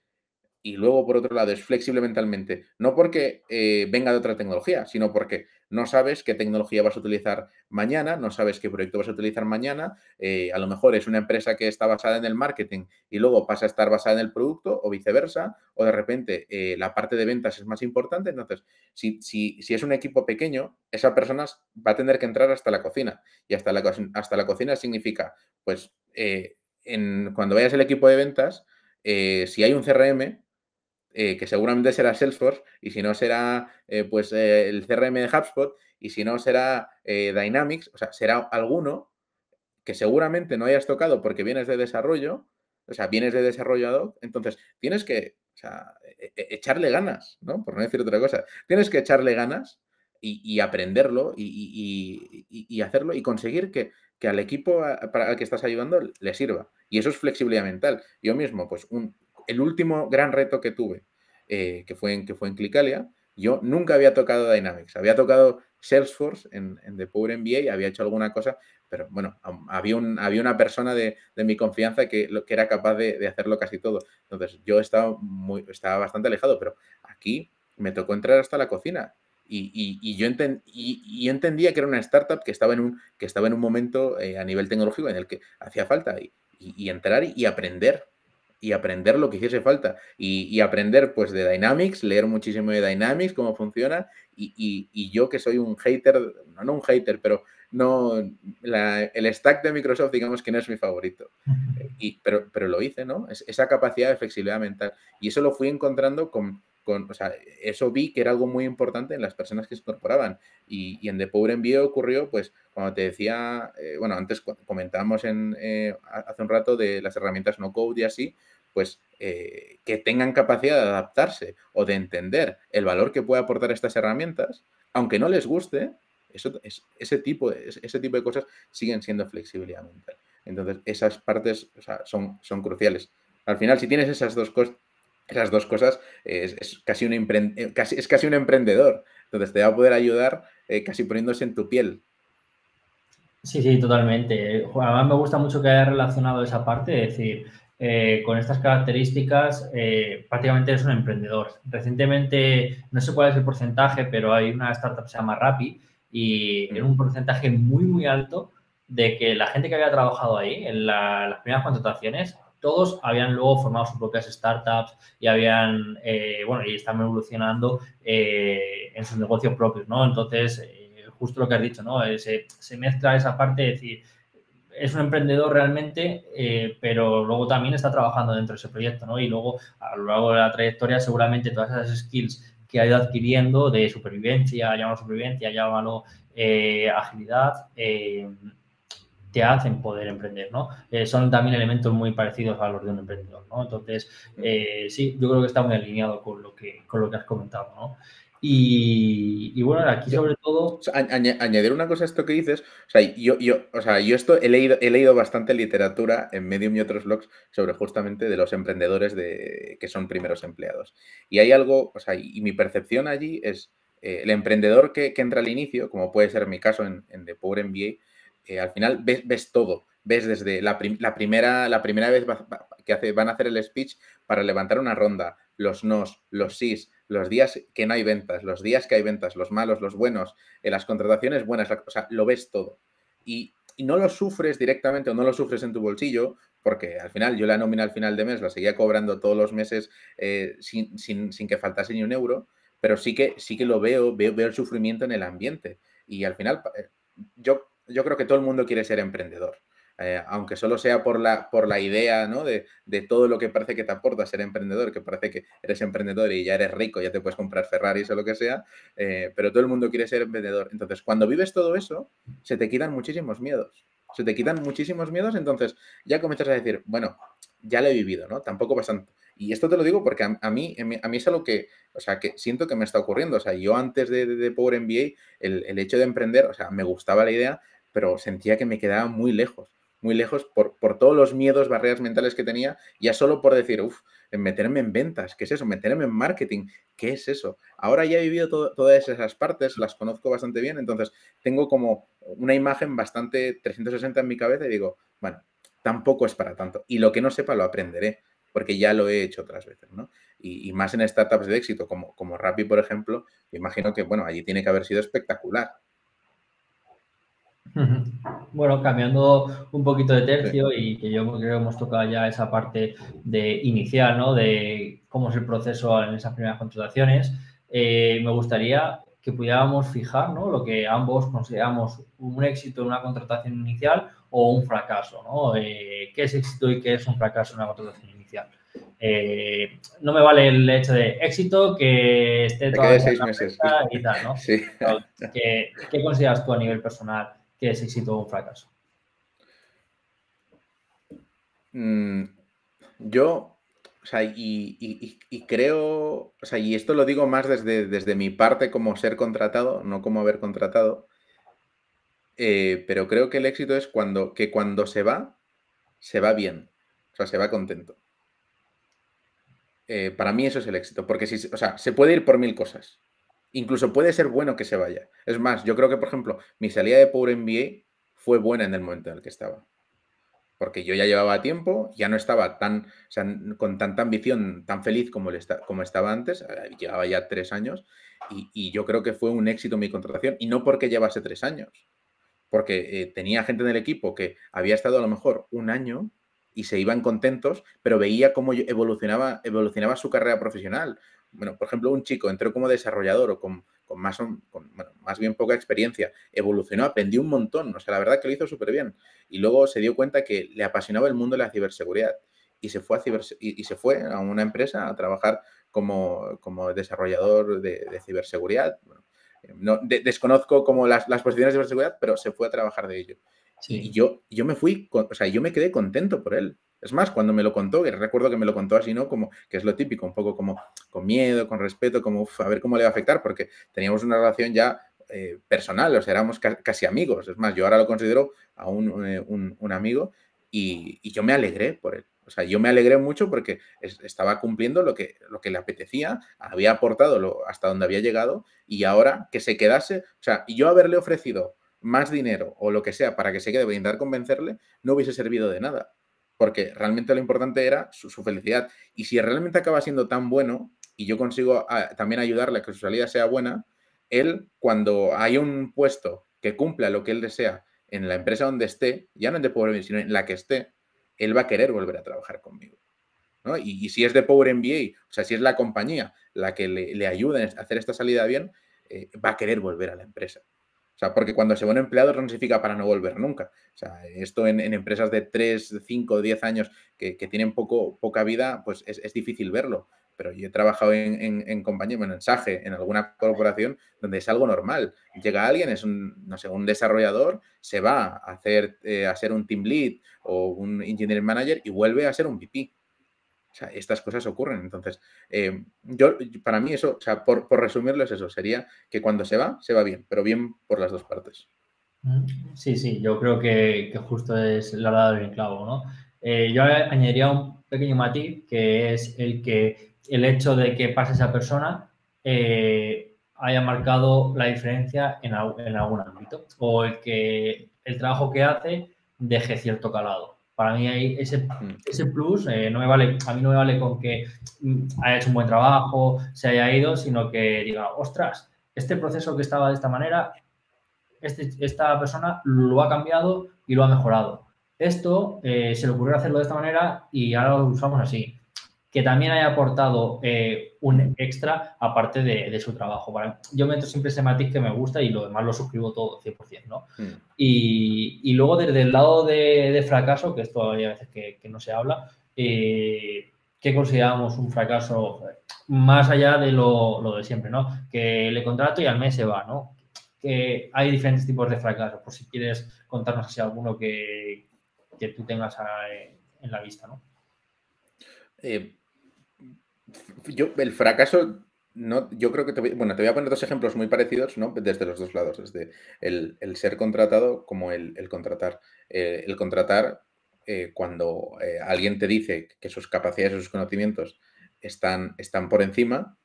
y luego, por otro lado, es flexible mentalmente, no porque venga de otra tecnología, sino porque no sabes qué tecnología vas a utilizar mañana, no sabes qué proyecto vas a utilizar mañana, a lo mejor es una empresa que está basada en el marketing y luego pasa a estar basada en el producto o viceversa, o de repente la parte de ventas es más importante. Entonces, si es un equipo pequeño, esa persona va a tener que entrar hasta la cocina y hasta la cocina significa, pues, cuando vayas el equipo de ventas, si hay un CRM, que seguramente será Salesforce, y si no será el CRM de HubSpot, y si no será Dynamics, o sea, será alguno que seguramente no hayas tocado porque vienes de desarrollo, o sea, vienes de desarrollador, entonces tienes que, o sea, echarle ganas, ¿no? Por no decir otra cosa. Tienes que echarle ganas y aprenderlo y hacerlo y conseguir que al equipo para el que estás ayudando le sirva. Y eso es flexibilidad mental. Yo mismo, pues el último gran reto que tuve, que fue en Clicalia, yo nunca había tocado Dynamics. Había tocado Salesforce en The Power MBA, había hecho alguna cosa, pero bueno, había una persona de mi confianza que era capaz de hacerlo casi todo. Entonces yo estaba bastante alejado, pero aquí me tocó entrar hasta la cocina y yo entendía que era una startup que estaba en un momento a nivel tecnológico en el que hacía falta y entrar y aprender lo que hiciese falta y aprender pues de Dynamics, leer muchísimo de Dynamics, cómo funciona y yo que soy un hater, no un hater, pero no, el stack de Microsoft digamos que no es mi favorito. Pero lo hice, ¿no? Esa capacidad de flexibilidad mental. Y eso lo fui encontrando o sea, eso vi que era algo muy importante en las personas que se incorporaban. Y en The Power MBA ocurrió, pues, cuando te decía, bueno, antes comentábamos hace un rato de las herramientas no code y así, pues que tengan capacidad de adaptarse o de entender el valor que puede aportar estas herramientas, aunque no les guste, ese tipo de cosas siguen siendo flexibilidad mental. Entonces, esas partes, o sea, son cruciales. Al final, si tienes esas dos cosas, es casi un emprendedor. Entonces, te va a poder ayudar casi poniéndose en tu piel. Sí, sí, totalmente. Además, me gusta mucho que haya relacionado esa parte, es decir, con estas características, prácticamente eres un emprendedor. Recientemente, no sé cuál es el porcentaje, pero hay una startup que se llama Rappi y era un porcentaje muy, muy alto de que la gente que había trabajado ahí, en las primeras contrataciones, todos habían luego formado sus propias startups y habían, bueno, y están evolucionando en sus negocios propios, ¿no? Entonces, justo lo que has dicho, ¿no? Se mezcla esa parte de decir, es un emprendedor realmente, pero luego también está trabajando dentro de ese proyecto, ¿no? Y luego, a lo largo de la trayectoria, seguramente todas esas skills que ha ido adquiriendo de supervivencia, llámalo agilidad, te hacen poder emprender, ¿no? Son también elementos muy parecidos a los de un emprendedor, ¿no? Entonces, sí, yo creo que está muy alineado con lo que has comentado, ¿no? Y bueno, aquí Yo, sobre o todo. sea, añadir una cosa a esto que dices, o sea, yo esto he leído bastante literatura en Medium y otros blogs sobre justamente de los emprendedores que son primeros empleados. Y hay algo, o sea, y mi percepción allí es el emprendedor que entra al inicio, como puede ser mi caso en The Power MBA, al final ves todo. Ves desde la primera vez van a hacer el speech para levantar una ronda, los nos, los sís, los días que no hay ventas, los días que hay ventas, los malos, los buenos, las contrataciones buenas, o sea, lo ves todo. Y no lo sufres directamente o no lo sufres en tu bolsillo, porque al final yo la nómina al final de mes la seguía cobrando todos los meses sin que faltase ni un euro, pero sí que lo veo el sufrimiento en el ambiente. Y al final, yo creo que todo el mundo quiere ser emprendedor. aunque solo sea por la idea, ¿no? de todo lo que parece que te aporta ser emprendedor, que parece que eres emprendedor y ya eres rico, ya te puedes comprar Ferraris o lo que sea, pero todo el mundo quiere ser emprendedor. Entonces, cuando vives todo eso, se te quitan muchísimos miedos. Se te quitan muchísimos miedos, entonces ya comienzas a decir, bueno, ya lo he vivido, ¿no? Tampoco pasa tanto. Y esto te lo digo porque a mí es algo que, o sea, que siento que me está ocurriendo. O sea, yo antes de Power MBA, el hecho de emprender, o sea, me gustaba la idea, pero sentía que me quedaba muy lejos por todos los miedos, barreras mentales que tenía, ya solo por decir, uff, meterme en ventas, ¿qué es eso? Meterme en marketing, ¿qué es eso? Ahora ya he vivido todas esas partes, las conozco bastante bien, entonces tengo como una imagen bastante 360 en mi cabeza y digo, bueno, tampoco es para tanto. Y lo que no sepa lo aprenderé, porque ya lo he hecho otras veces, ¿no? Y más en startups de éxito, como Rappi, por ejemplo, imagino que, bueno, allí tiene que haber sido espectacular. Bueno, cambiando un poquito de Sí. tercio y que yo creo que hemos tocado ya esa parte de inicial, ¿no? De cómo es el proceso en esas primeras contrataciones. Me gustaría que pudiéramos fijar, ¿no? Lo que ambos consideramos un éxito en una contratación inicial o un fracaso, ¿no? ¿Qué es éxito y qué es un fracaso en una contratación inicial? No me vale el hecho de éxito que esté Me quedé todavía en 6 la meses. empresa y tal, ¿no? Sí. Pero, ¿qué consideras tú a nivel personal que es éxito o un fracaso? Mm, yo, o sea, y creo, o sea, y esto lo digo más desde mi parte como ser contratado, no como haber contratado, pero creo que el éxito es cuando se va bien, o sea, se va contento. Para mí eso es el éxito, porque si, o sea, se puede ir por mil cosas. Incluso puede ser bueno que se vaya. Es más, yo creo que, por ejemplo, mi salida de Power MBA fue buena en el momento en el que estaba. Porque yo ya llevaba tiempo, ya no estaba tan, o sea, con tanta ambición, tan feliz como estaba antes, llevaba ya 3 años, y yo creo que fue un éxito mi contratación, y no porque llevase 3 años, porque tenía gente en el equipo que había estado a lo mejor un año y se iban contentos, pero veía cómo evolucionaba su carrera profesional. Bueno, por ejemplo, un chico entró como desarrollador o bueno, más bien poca experiencia, evolucionó, aprendió un montón, o sea, la verdad que lo hizo súper bien. Y luego se dio cuenta que le apasionaba el mundo de la ciberseguridad y se fue a una empresa a trabajar como desarrollador de ciberseguridad. Bueno, no, desconozco como las posiciones de ciberseguridad, pero se fue a trabajar de ello. Y Sí. yo me fui, o sea, yo me quedé contento por él. Es más, cuando me lo contó, que recuerdo que me lo contó así, ¿no? Como que es lo típico, un poco como con miedo, con respeto, como a ver cómo le va a afectar, porque teníamos una relación ya personal, o sea, éramos casi amigos. Es más, yo ahora lo considero a un amigo y yo me alegré por él. O sea, yo me alegré mucho porque estaba cumpliendo lo que le apetecía, había aportado hasta donde había llegado y ahora que se quedase, o sea, y yo haberle ofrecido más dinero o lo que sea para que se quede, para intentar convencerle, no hubiese servido de nada. Porque realmente lo importante era su felicidad. Y si realmente acaba siendo tan bueno y yo consigo también ayudarle a que su salida sea buena, él, cuando hay un puesto que cumpla lo que él desea en la empresa donde esté, ya no en The Power MBA, sino en la que esté, él va a querer volver a trabajar conmigo. ¿No? Y si es de Power MBA, o sea, si es la compañía la que le ayuda a hacer esta salida bien, va a querer volver a la empresa. O sea, porque cuando se va un empleado no significa para no volver nunca. O sea, esto en empresas de 3, 5, 10 años que tienen poca vida, pues es difícil verlo. Pero yo he trabajado en compañía, bueno, en SAGE, en alguna corporación, donde es algo normal. Llega alguien, es no sé, un desarrollador, se va a ser un team lead o un engineering manager y vuelve a ser un VP. O sea, estas cosas ocurren. Entonces, para mí eso, o sea, por resumirlo es eso, sería que cuando se va bien, pero bien por las dos partes. Sí, sí, yo creo que justo es la dado del clavo, ¿no? Yo añadiría un pequeño matiz, que es el hecho de que pase esa persona haya marcado la diferencia en algún ámbito, o el que el trabajo que hace deje cierto calado. Para mí hay ese plus, no me vale, a mí no me vale con que haya hecho un buen trabajo, se haya ido, sino que diga, ostras, este proceso que estaba de esta manera esta persona lo ha cambiado y lo ha mejorado. Esto se le ocurrió hacerlo de esta manera y ahora lo usamos así. que también haya aportado un extra aparte de su trabajo. Yo meto siempre ese matiz que me gusta y lo demás lo suscribo todo, 100%, ¿no? Y luego desde el lado de fracaso, que esto hay a veces que no se habla, ¿qué consideramos un fracaso más allá de lo de siempre, ¿no? Que le contrato y al mes se va, ¿no? Que hay diferentes tipos de fracasos, por si quieres contarnos así alguno que tú tengas en la vista, ¿no? El fracaso, no, yo creo que te voy a poner dos ejemplos muy parecidos, ¿no? Desde los dos lados, desde el ser contratado como el contratar. El contratar, cuando alguien te dice que sus capacidades o sus conocimientos están por encima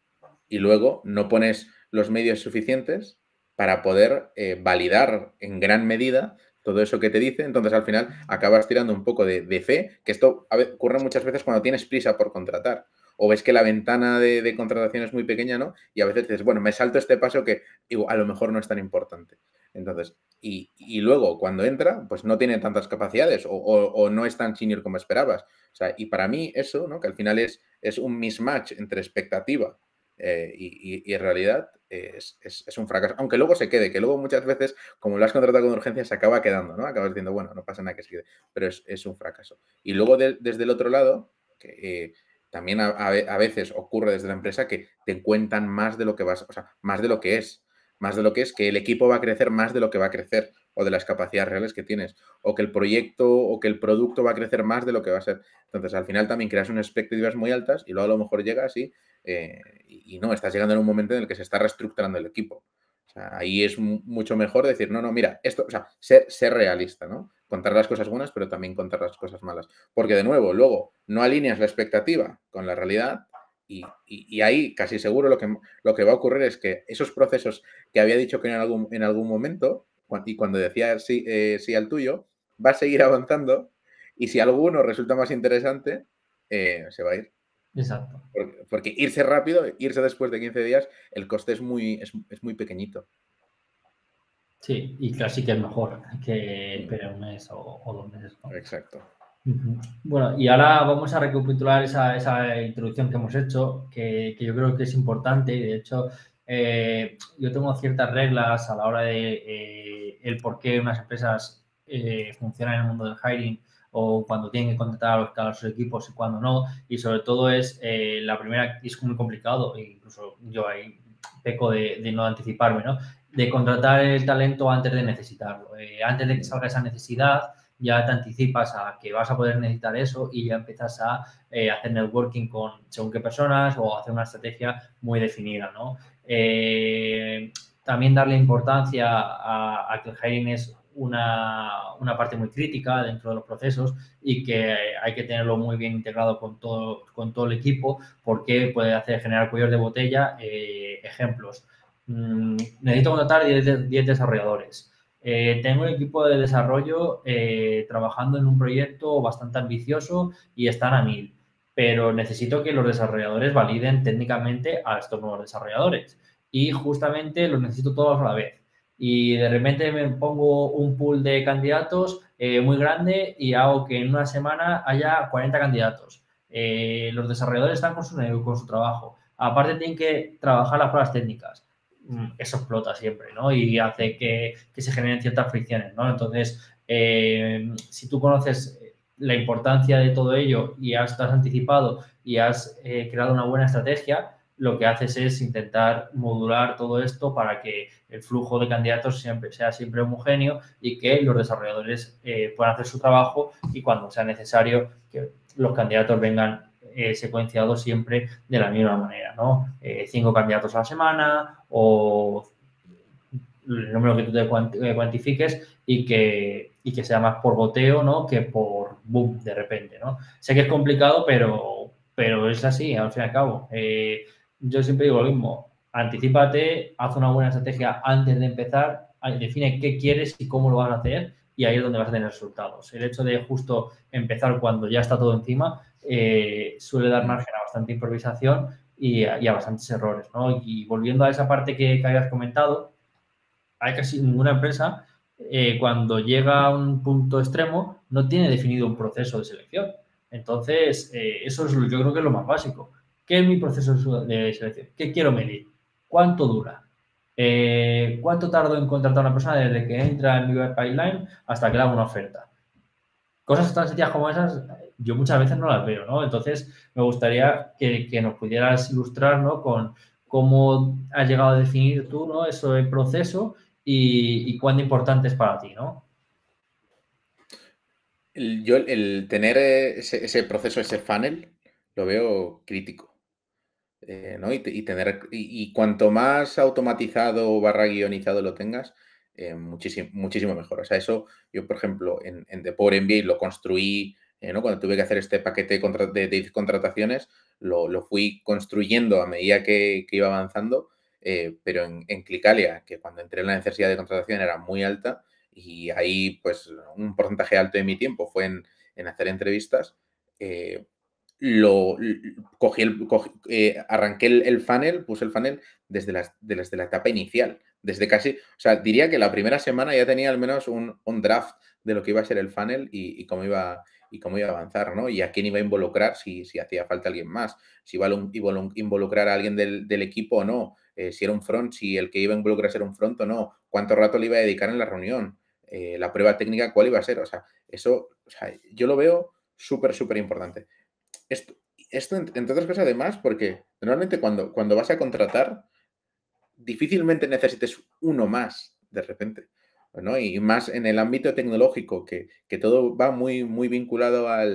y luego no pones los medios suficientes para poder validar en gran medida todo eso que te dice, entonces al final acabas tirando un poco de fe, que esto ocurre muchas veces cuando tienes prisa por contratar o ves que la ventana de contratación es muy pequeña, ¿no? Y a veces dices, bueno, me salto este paso que a lo mejor no es tan importante. Entonces, y luego cuando entra, pues no tiene tantas capacidades o no es tan senior como esperabas. O sea, y para mí eso, ¿no? Que al final es un mismatch entre expectativa y realidad, es un fracaso. Aunque luego se quede, que luego muchas veces, como lo has contratado con urgencia, se acaba quedando, ¿no? Acabas diciendo, bueno, no pasa nada que se quede, pero es un fracaso. Y luego desde el otro lado, que también a veces ocurre desde la empresa que te cuentan más de lo que vas, o sea, más de lo que es que el equipo va a crecer más de lo que va a crecer o de las capacidades reales que tienes, o que el proyecto o que el producto va a crecer más de lo que va a ser. Entonces, al final también creas unas expectativas muy altas y luego a lo mejor llegas y no, estás llegando en un momento en el que se está reestructurando el equipo. O sea, ahí es mucho mejor decir, no, mira, esto, o sea, ser realista, ¿no? Contar las cosas buenas, pero también contar las cosas malas. Porque, de nuevo, luego no alineas la expectativa con la realidad y ahí casi seguro lo que va a ocurrir es que esos procesos que había dicho que en algún momento, y cuando decía sí al tuyo, va a seguir avanzando y si alguno resulta más interesante, se va a ir. Exacto. Porque irse rápido, irse después de 15 días, el coste es muy pequeñito. Sí, y casi que es mejor que esperar un mes o 2 meses, ¿no? Exacto. Bueno, y ahora vamos a recapitular esa introducción que hemos hecho, que yo creo que es importante. De hecho, yo tengo ciertas reglas a la hora de el por qué unas empresas funcionan en el mundo del hiring o cuando tienen que contratar a sus equipos y cuando no. Y sobre todo es la primera, y es muy complicado, e incluso yo ahí peco de no anticiparme, ¿no? De contratar el talento antes de necesitarlo. Antes de que salga esa necesidad, ya te anticipas a que vas a poder necesitar eso y ya empiezas a hacer networking con según qué personas o hacer una estrategia muy definida, ¿no? También darle importancia a que el hiring es una parte muy crítica dentro de los procesos y que hay que tenerlo muy bien integrado con todo el equipo porque puede generar cuellos de botella. Ejemplos. Necesito contratar 10 desarrolladores. Tengo un equipo de desarrollo trabajando en un proyecto bastante ambicioso y están a 1000, pero necesito que los desarrolladores validen técnicamente a estos nuevos desarrolladores y justamente los necesito todos a la vez. Y de repente me pongo un pool de candidatos muy grande y hago que en una semana haya 40 candidatos. Los desarrolladores están con su trabajo. Aparte tienen que trabajar las pruebas técnicas. Eso explota siempre, ¿no? Y hace que se generen ciertas fricciones, ¿no? Entonces, si tú conoces la importancia de todo ello y has anticipado y has creado una buena estrategia, lo que haces es intentar modular todo esto para que el flujo de candidatos sea siempre homogéneo y que los desarrolladores puedan hacer su trabajo y cuando sea necesario que los candidatos vengan secuenciados siempre de la misma manera, ¿no? 5 candidatos a la semana o el número que tú te cuantifiques y que sea más por boteo, ¿no? Que por boom de repente, ¿no? Sé que es complicado, pero es así, al fin y al cabo. Yo siempre digo lo mismo, anticípate, haz una buena estrategia antes de empezar, define qué quieres y cómo lo vas a hacer y ahí es donde vas a tener resultados. El hecho de justo empezar cuando ya está todo encima suele dar margen a bastante improvisación y a bastantes errores, ¿no? Y volviendo a esa parte que habías comentado, hay casi ninguna empresa cuando llega a un punto extremo no tiene definido un proceso de selección. Entonces, eso es yo creo que es lo más básico. ¿Qué es mi proceso de selección? ¿Qué quiero medir? ¿Cuánto dura? ¿Cuánto tardo en contratar a una persona desde que entra en mi pipeline hasta que le hago una oferta? Cosas tan sencillas como esas, yo muchas veces no las veo, ¿no? Entonces, me gustaría que nos pudieras ilustrar, ¿no? Con cómo has llegado a definir tú, ¿no? Eso, el proceso y cuán importante es para ti, ¿no? Yo el tener ese proceso, ese funnel, lo veo crítico. ¿No? Y cuanto más automatizado o barra guionizado lo tengas, muchísimo, muchísimo mejor. O sea, eso yo, por ejemplo, en The Power MBA lo construí, ¿no? Cuando tuve que hacer este paquete de contrataciones, lo fui construyendo a medida que iba avanzando, pero en Clicalia, que cuando entré en la necesidad de contratación era muy alta y ahí pues un porcentaje alto de mi tiempo fue en hacer entrevistas, lo cogí arranqué el funnel, puse el funnel desde la etapa inicial, desde casi, o sea, diría que la primera semana ya tenía al menos un draft de lo que iba a ser el funnel y cómo iba a avanzar, ¿no? Y a quién iba a involucrar si hacía falta alguien más, si iba a involucrar a alguien del equipo o no, si era un front, si el que iba a involucrar era un front o no, cuánto rato le iba a dedicar en la reunión, la prueba técnica cuál iba a ser, o sea, eso, o sea, yo lo veo súper, súper importante. Esto, entre otras cosas, además, porque normalmente cuando vas a contratar, difícilmente necesites uno más de repente, ¿no? Y más en el ámbito tecnológico, que todo va muy, muy vinculado a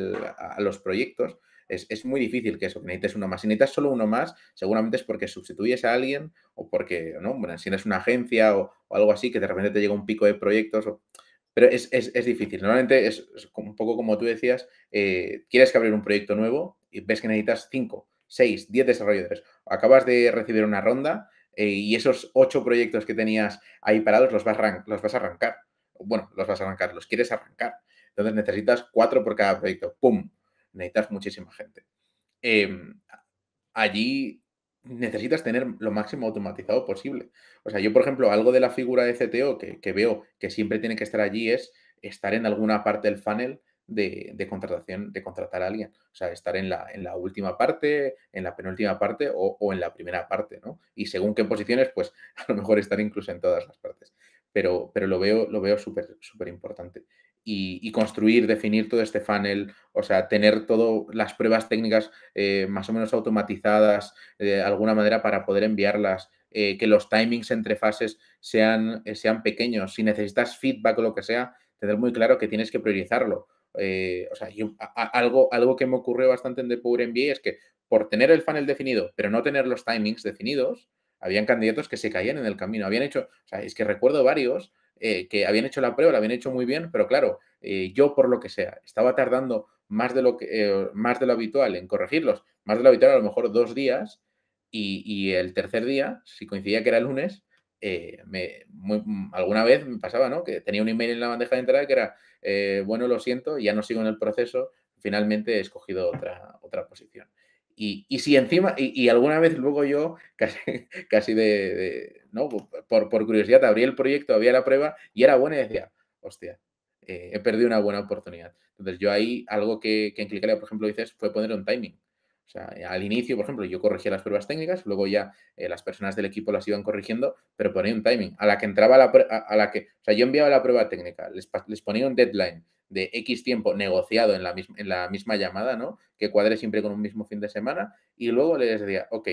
los proyectos, es muy difícil que eso, que necesites uno más. Si necesitas solo uno más, seguramente es porque sustituyes a alguien o porque, ¿no? Bueno, si eres una agencia o algo así, que de repente te llega un pico de proyectos. Pero es difícil. Normalmente es un poco como tú decías, quieres que abrir un proyecto nuevo y ves que necesitas 5, 6, 10 desarrolladores. Acabas de recibir una ronda y esos 8 proyectos que tenías ahí parados los vas a arrancar. Bueno, los vas a arrancar, los quieres arrancar. Entonces necesitas 4 por cada proyecto. ¡Pum! Necesitas muchísima gente. Allí necesitas tener lo máximo automatizado posible. O sea, yo, por ejemplo, algo de la figura de CTO que veo que siempre tiene que estar allí es estar en alguna parte del funnel de contratación, de contratar a alguien. O sea, estar en la última parte, en la penúltima parte o en la primera parte, ¿no? Y según qué posiciones, pues a lo mejor estar incluso en todas las partes. Pero lo veo súper, súper importante. Y construir, definir todo este funnel, o sea, tener todas las pruebas técnicas más o menos automatizadas de alguna manera para poder enviarlas, que los timings entre fases sean pequeños. Si necesitas feedback o lo que sea, tener muy claro que tienes que priorizarlo. O sea, algo que me ocurrió bastante en The Power MBA es que por tener el funnel definido, pero no tener los timings definidos, habían candidatos que se caían en el camino. Habían hecho, o sea, es que recuerdo varios que habían hecho la prueba, la habían hecho muy bien, pero claro, yo por lo que sea, estaba tardando más de lo habitual en corregirlos, más de lo habitual a lo mejor 2 días, y el tercer día, si coincidía que era el lunes, alguna vez me pasaba, ¿no? Que tenía un email en la bandeja de entrada que era, bueno, lo siento, ya no sigo en el proceso, finalmente he escogido otra posición. Y si encima, y alguna vez luego yo, casi ¿no? Por curiosidad, abrí el proyecto, había la prueba y era buena y decía, hostia, he perdido una buena oportunidad. Entonces, yo ahí, algo que en Clicalia, por ejemplo, dices, fue poner un timing. O sea, al inicio, por ejemplo, yo corregía las pruebas técnicas, luego ya las personas del equipo las iban corrigiendo, pero ponía un timing. A la que entraba o sea, yo enviaba la prueba técnica, les ponía un deadline de X tiempo negociado en la misma llamada, ¿no? Que cuadre siempre con un mismo fin de semana, y luego les decía, ok,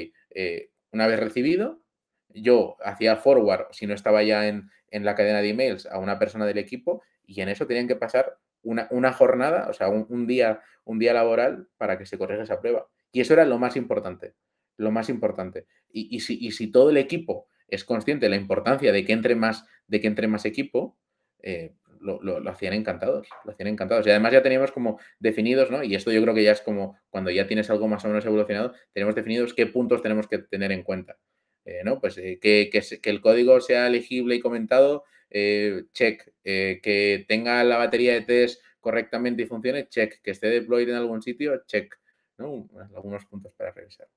una vez recibido, yo hacía forward, si no estaba ya en la cadena de emails, a una persona del equipo, y en eso tenían que pasar una jornada, o sea, un día laboral para que se corrija esa prueba. Y eso era lo más importante, lo más importante. Y si todo el equipo es consciente de la importancia de que entre más equipo, lo hacían encantados, lo hacían encantados. Y además ya teníamos como definidos, ¿no? Y esto yo creo que ya es como cuando ya tienes algo más o menos evolucionado, tenemos definidos qué puntos tenemos que tener en cuenta. ¿No? Pues que el código sea legible y comentado, check. Que tenga la batería de test correctamente y funcione, check. Que esté deployed en algún sitio, check. ¿No? Algunos puntos para revisar.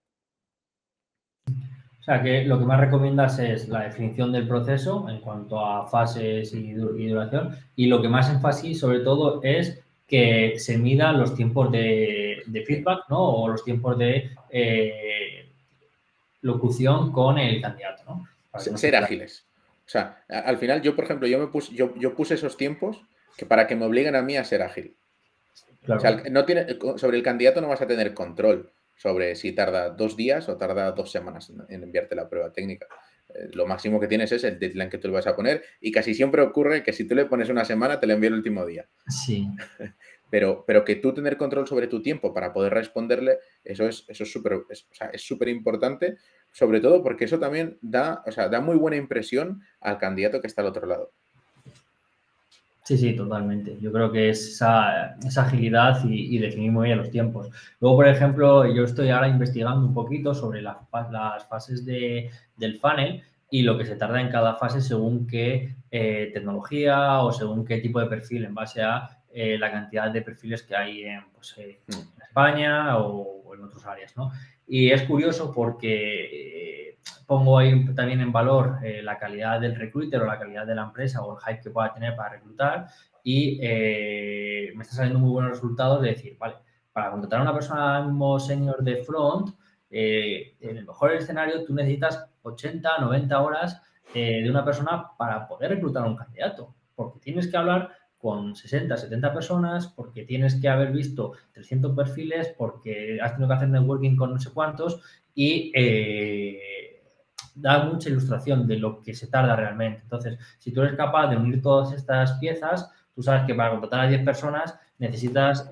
O sea, que lo que más recomiendas es la definición del proceso en cuanto a fases y duración, y lo que más énfasis, sobre todo, es que se midan los tiempos de feedback, ¿no? O los tiempos de locución con el candidato, ¿no? Para que no se Ser pierda. ágiles. O sea, al final yo, por ejemplo, yo puse esos tiempos que para que me obliguen a mí a ser ágil. O sea, Claro. no tiene, sobre el candidato no vas a tener control sobre si tarda 2 días o tarda 2 semanas en enviarte la prueba técnica. Lo máximo que tienes es el deadline que tú le vas a poner y casi siempre ocurre que si tú le pones una semana te la envía el último día. Sí. Pero que tú tener control sobre tu tiempo para poder responderle, eso es súper, o sea, es súper importante, sobre todo porque eso también da, o sea, da muy buena impresión al candidato que está al otro lado. Sí, sí, totalmente. Yo creo que es esa agilidad y definir muy bien los tiempos. Luego, por ejemplo, yo estoy ahora investigando un poquito sobre las fases del funnel y lo que se tarda en cada fase según qué tecnología o según qué tipo de perfil, en base a la cantidad de perfiles que hay en España o en otras áreas, ¿no? Y es curioso porque pongo ahí también en valor la calidad del recruiter o la calidad de la empresa o el hype que pueda tener para reclutar y me está saliendo muy buenos resultados de decir, vale, para contratar a una persona mismo senior de front, en el mejor escenario tú necesitas 80, 90 horas de una persona para poder reclutar a un candidato, porque tienes que hablar con 60, 70 personas, porque tienes que haber visto 300 perfiles, porque has tenido que hacer networking con no sé cuántos y da mucha ilustración de lo que se tarda realmente. Entonces, si tú eres capaz de unir todas estas piezas, tú sabes que para contratar a 10 personas necesitas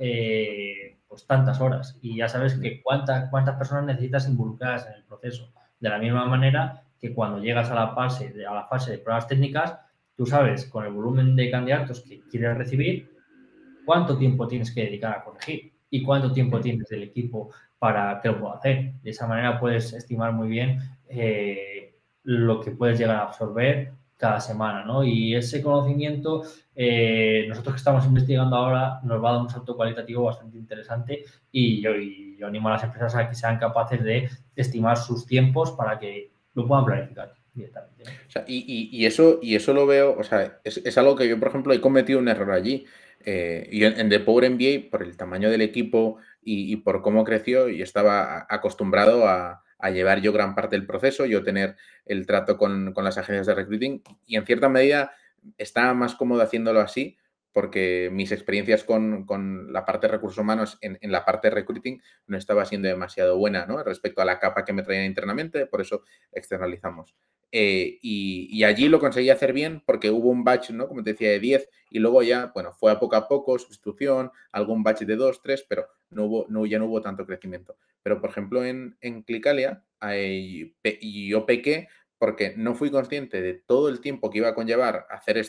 pues tantas horas y ya sabes que cuántas personas necesitas involucradas en el proceso. De la misma manera que cuando llegas a la fase de pruebas técnicas, tú sabes con el volumen de candidatos que quieres recibir cuánto tiempo tienes que dedicar a corregir y cuánto tiempo tienes del equipo para que lo pueda hacer. De esa manera puedes estimar muy bien lo que puedes llegar a absorber cada semana, ¿no? Y ese conocimiento, nosotros que estamos investigando ahora, nos va a dar un salto cualitativo bastante interesante y yo animo a las empresas a que sean capaces de estimar sus tiempos para que lo puedan planificar directamente, ¿no? O sea, y eso lo veo, o sea, es algo que yo, por ejemplo, he cometido un error allí. Y en The Power MBA, por el tamaño del equipo y por cómo creció, yo estaba acostumbrado a llevar yo gran parte del proceso, yo tener el trato con las agencias de recruiting y en cierta medida estaba más cómodo haciéndolo así porque mis experiencias con la parte de recursos humanos en la parte de recruiting no estaba siendo demasiado buena, ¿no? Respecto a la capa que me traían internamente, por eso externalizamos. Y allí lo conseguí hacer bien porque hubo un batch, ¿no? Como te decía, de 10 y luego ya, bueno, fue a poco, sustitución, algún batch de 2 3 pero ya no hubo tanto crecimiento. Pero, por ejemplo, en Clicalia, yo pequé porque no fui consciente de todo el tiempo que iba a conllevar hacer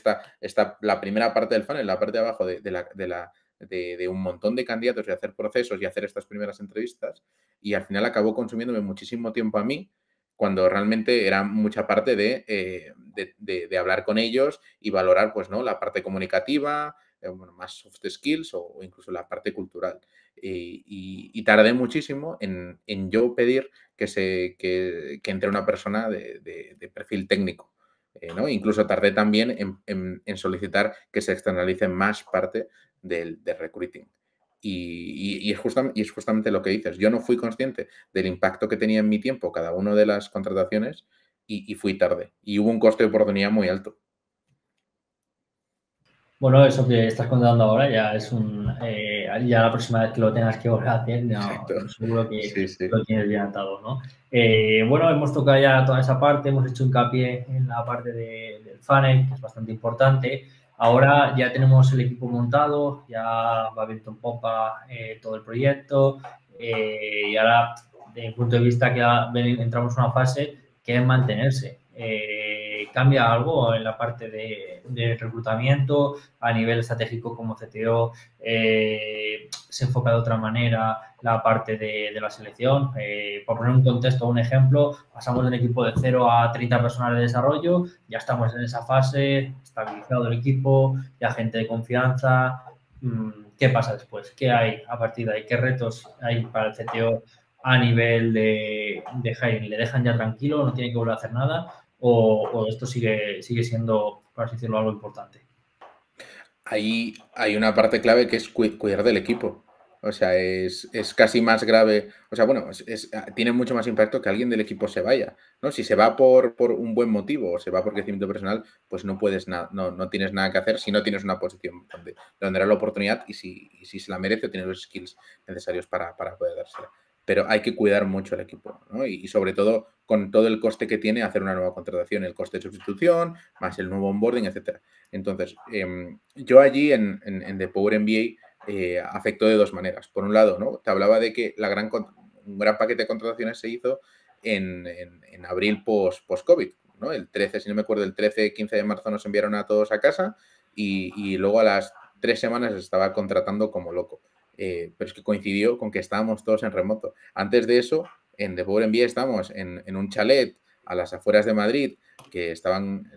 la primera parte del funnel, la parte de abajo de un montón de candidatos y hacer procesos y hacer estas primeras entrevistas. Y al final acabó consumiéndome muchísimo tiempo a mí cuando realmente era mucha parte de hablar con ellos y valorar, pues, ¿no? La parte comunicativa, bueno, más soft skills o incluso la parte cultural. Y tardé muchísimo en yo pedir que entre una persona de perfil técnico, ¿no? Incluso tardé también en solicitar que se externalice más parte del recruiting. Y es justamente lo que dices. Yo no fui consciente del impacto que tenía en mi tiempo cada una de las contrataciones y fui tarde. Y hubo un coste de oportunidad muy alto. Bueno, eso que estás contando ahora ya es ya la próxima vez que lo tengas que volver a hacer, no, Exacto. seguro que Sí, sí. lo tienes bien atado, ¿no? Bueno, hemos tocado ya toda esa parte, hemos hecho hincapié en la parte del funnel, que es bastante importante. Ahora ya tenemos el equipo montado, ya va viento en popa todo el proyecto y ahora, desde mi punto de vista, que entramos en una fase que es mantenerse. ¿Cambia algo en la parte de reclutamiento? A nivel estratégico como CTO se enfoca de otra manera la parte de la selección. Por poner un contexto, un ejemplo, pasamos de un equipo de 0 a 30 personas de desarrollo, ya estamos en esa fase, estabilizado el equipo, ya gente de confianza. ¿Qué pasa después? ¿Qué hay a partir de ahí? ¿Qué retos hay para el CTO a nivel de hiring? ¿Le dejan ya tranquilo? ¿No tiene que volver a hacer nada? ¿O esto sigue siendo, por así decirlo, algo importante? ahí hay una parte clave que es cuidar del equipo. O sea, es casi más grave. O sea, bueno, tiene mucho más impacto que alguien del equipo se vaya, ¿no? Si se va por un buen motivo o se va por crecimiento personal, pues no puedes no tienes nada que hacer si no tienes una posición donde era la oportunidad y si se la merece o tiene los skills necesarios para poder dársela. Pero hay que cuidar mucho el equipo, ¿no? Y sobre todo con todo el coste que tiene hacer una nueva contratación, el coste de sustitución, más el nuevo onboarding, etcétera. Entonces, yo allí en The Power MBA afectó de dos maneras. Por un lado, ¿no? Te hablaba de que un gran paquete de contrataciones se hizo en abril post-COVID, ¿no? El 13, si no me acuerdo, el 13, 15 de marzo nos enviaron a todos a casa y luego a las 3 semanas estaba contratando como loco. Pero es que coincidió con que estábamos todos en remoto. Antes de eso, en The Power MBA estábamos en un chalet a las afueras de Madrid, que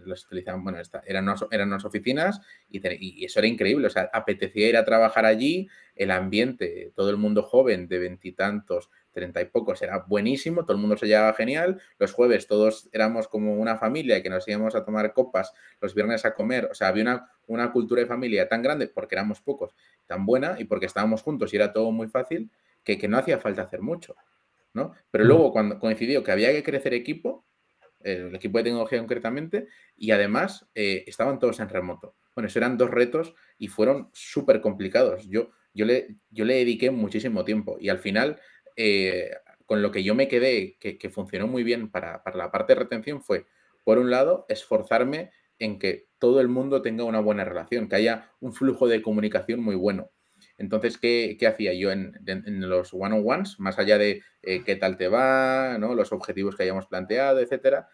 los utilizaban, bueno, eran unas oficinas y eso era increíble. O sea, apetecía ir a trabajar allí, el ambiente, todo el mundo joven de veintitantos, 30 y pocos, era buenísimo, todo el mundo se llevaba genial. Los jueves todos éramos como una familia que nos íbamos a tomar copas, los viernes a comer. O sea, había una cultura de familia tan grande porque éramos pocos, tan buena y porque estábamos juntos y era todo muy fácil que no hacía falta hacer mucho, ¿no? Pero Mm. luego cuando coincidió que había que crecer equipo, el equipo de tecnología concretamente, y además estaban todos en remoto. Bueno, eso eran dos retos y fueron súper complicados. Yo le dediqué muchísimo tiempo y al final, con lo que yo me quedé, que funcionó muy bien para la parte de retención, fue, por un lado, esforzarme en que todo el mundo tenga una buena relación, que haya un flujo de comunicación muy bueno. Entonces, ¿qué hacía yo en los one-on-ones? Más allá de qué tal te va, ¿no? Los objetivos que hayamos planteado, etcétera,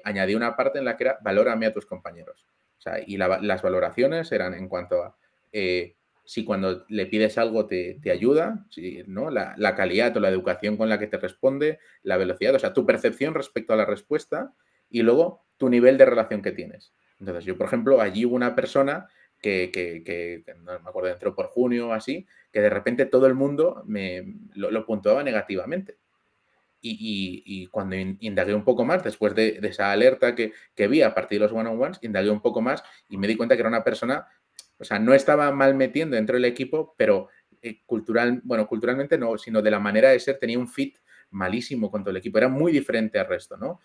añadí una parte en la que era valórame a tus compañeros. O sea, y las valoraciones eran en cuanto a si cuando le pides algo te ayuda, si, ¿no? La calidad o la educación con la que te responde, la velocidad, o sea, tu percepción respecto a la respuesta y luego tu nivel de relación que tienes. Entonces, yo, por ejemplo, allí hubo una persona que no me acuerdo, entró por junio o así, que de repente todo el mundo lo puntuaba negativamente. Y cuando indagué un poco más, después de esa alerta que vi a partir de los one-on-ones, indagué un poco más y me di cuenta que era una persona, o sea, no estaba mal metiendo dentro del equipo, pero culturalmente no, sino de la manera de ser, tenía un fit malísimo con todo el equipo, era muy diferente al resto, ¿no?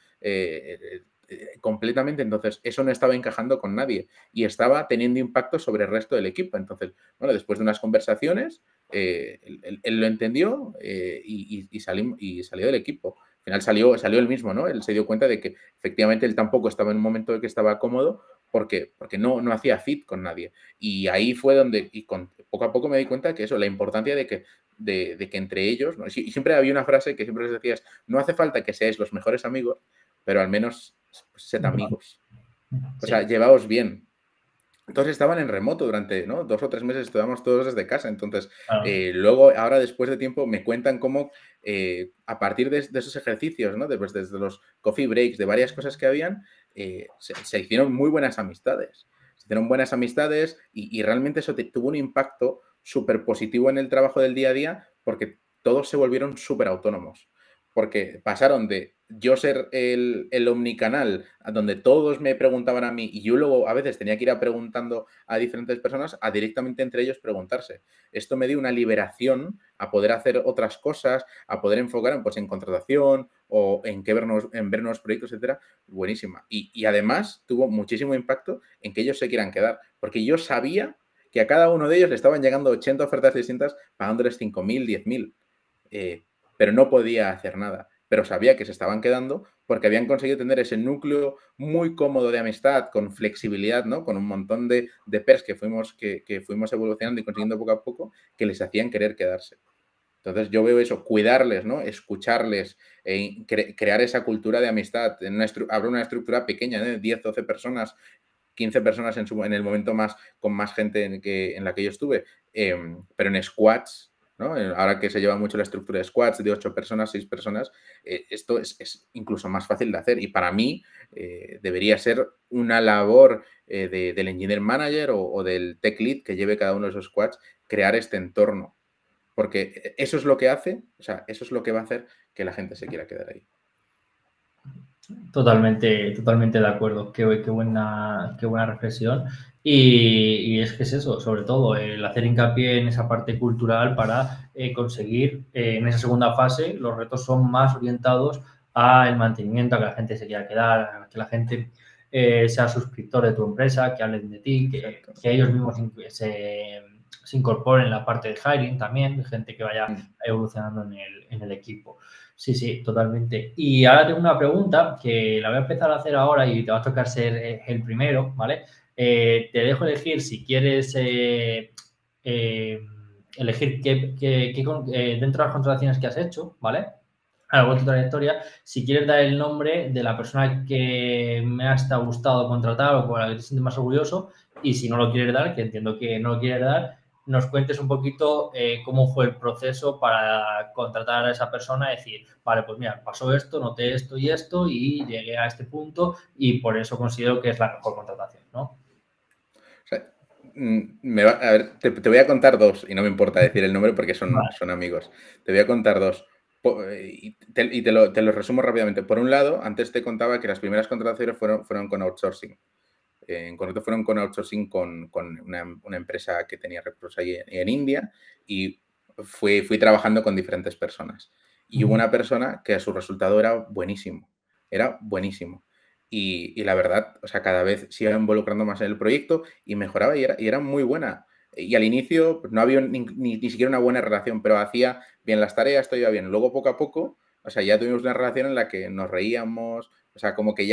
Completamente, entonces eso no estaba encajando con nadie y estaba teniendo impacto sobre el resto del equipo. Entonces, bueno, después de unas conversaciones, él lo entendió y salió del equipo. Al final salió él mismo, ¿no? Él se dio cuenta de que efectivamente él tampoco estaba en un momento en que estaba cómodo porque no hacía fit con nadie. Y ahí fue donde, poco a poco me di cuenta que eso, la importancia de que entre ellos, ¿no? Y siempre había una frase que siempre les decías, no hace falta que seáis los mejores amigos, pero al menos sed amigos. O sea, Sí. llevaos bien. Entonces estaban en remoto durante, ¿no? 2 o 3 meses, estábamos todos desde casa. Entonces, Claro. luego, ahora después de tiempo, me cuentan cómo a partir de esos ejercicios, ¿no? Desde los coffee breaks, de varias cosas que habían, se hicieron muy buenas amistades. Se hicieron buenas amistades y realmente eso tuvo un impacto súper positivo en el trabajo del día a día porque todos se volvieron súper autónomos. Porque pasaron de yo ser el omnicanal, a donde todos me preguntaban a mí y yo luego a veces tenía que ir preguntando a diferentes personas, a directamente entre ellos preguntarse. Esto me dio una liberación a poder hacer otras cosas, a poder enfocar en contratación o en ver nuevos proyectos, etcétera. Buenísima. Y además tuvo muchísimo impacto en que ellos se quieran quedar, porque yo sabía que a cada uno de ellos le estaban llegando 80 ofertas distintas pagándoles 5.000, 10.000. Pero no podía hacer nada. Pero sabía que se estaban quedando porque habían conseguido tener ese núcleo muy cómodo de amistad, con flexibilidad, ¿no? Con un montón de pers que fuimos evolucionando y consiguiendo poco a poco, que les hacían querer quedarse. Entonces yo veo eso, cuidarles, ¿no? Escucharles, crear esa cultura de amistad. Habrá una estructura pequeña, de 10, 12 personas, 15 personas en el momento con más gente en la que yo estuve, pero en squads, ¿no? Ahora que se lleva mucho la estructura de squads de 8 personas, 6 personas, esto es incluso más fácil de hacer y para mí debería ser una labor del engineer manager o del tech lead que lleve cada uno de esos squads, crear este entorno, porque eso es lo que hace, o sea, eso es lo que va a hacer que la gente se quiera quedar ahí. Totalmente, totalmente de acuerdo. Qué buena reflexión. Y es que es eso, sobre todo, el hacer hincapié en esa parte cultural para conseguir en esa segunda fase los retos son más orientados al mantenimiento, a que la gente se quiera quedar, a que la gente sea suscriptor de tu empresa, que hablen de ti, Exacto. que ellos mismos se incorporen en la parte de hiring también, de gente que vaya evolucionando en el equipo. Sí, sí, totalmente. Y ahora tengo una pregunta que la voy a empezar a hacer ahora y te va a tocar ser el primero, ¿vale? Te dejo elegir si quieres eh, elegir dentro de las contrataciones que has hecho, ¿vale? A lo largo de tu trayectoria, si quieres dar el nombre de la persona que me ha estado gustado contratar o con la que te sientes más orgulloso, y si no lo quieres dar, que entiendo que no lo quieres dar, nos cuentes un poquito cómo fue el proceso para contratar a esa persona, decir, vale, pues mira, pasó esto, noté esto y llegué a este punto y por eso considero que es la mejor contratación, ¿no? O sea, a ver, te voy a contar dos, y no me importa decir el nombre porque Vale. son amigos. Te voy a contar dos. Te lo resumo rápidamente. Por un lado, antes te contaba que las primeras contrataciones fueron con outsourcing. En concreto fueron con outsourcing con una empresa que tenía recursos ahí en India y fui trabajando con diferentes personas. Y hubo Uh-huh. una persona que su resultado era buenísimo. Era buenísimo. Y la verdad, o sea, cada vez se iba involucrando más en el proyecto y mejoraba y era muy buena. Y al inicio pues, no había ni siquiera una buena relación, pero hacía bien las tareas, todo iba bien. Luego, poco a poco, o sea, ya tuvimos una relación en la que nos reíamos, o sea, como que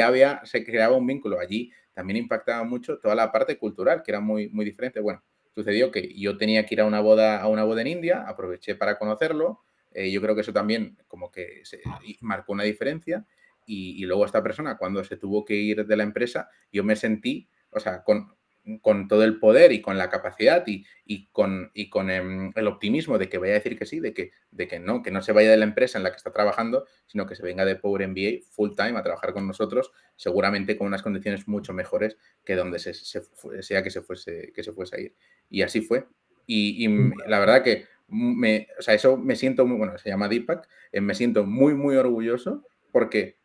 se creaba un vínculo allí. También impactaba mucho toda la parte cultural, que era muy, muy diferente. Bueno, sucedió que yo tenía que ir a una boda en India, aproveché para conocerlo. Yo creo que eso también como que marcó una diferencia y luego esta persona, cuando se tuvo que ir de la empresa, yo me sentí, o sea, con todo el poder y con la capacidad y con el optimismo de que vaya a decir que sí, que no se vaya de la empresa en la que está trabajando, sino que se venga de Power MBA full time a trabajar con nosotros, seguramente con unas condiciones mucho mejores que donde sea que se fuese a ir. Y así fue. La verdad que o sea, eso me siento muy, bueno, se llama Deepak, me siento muy, muy orgulloso porque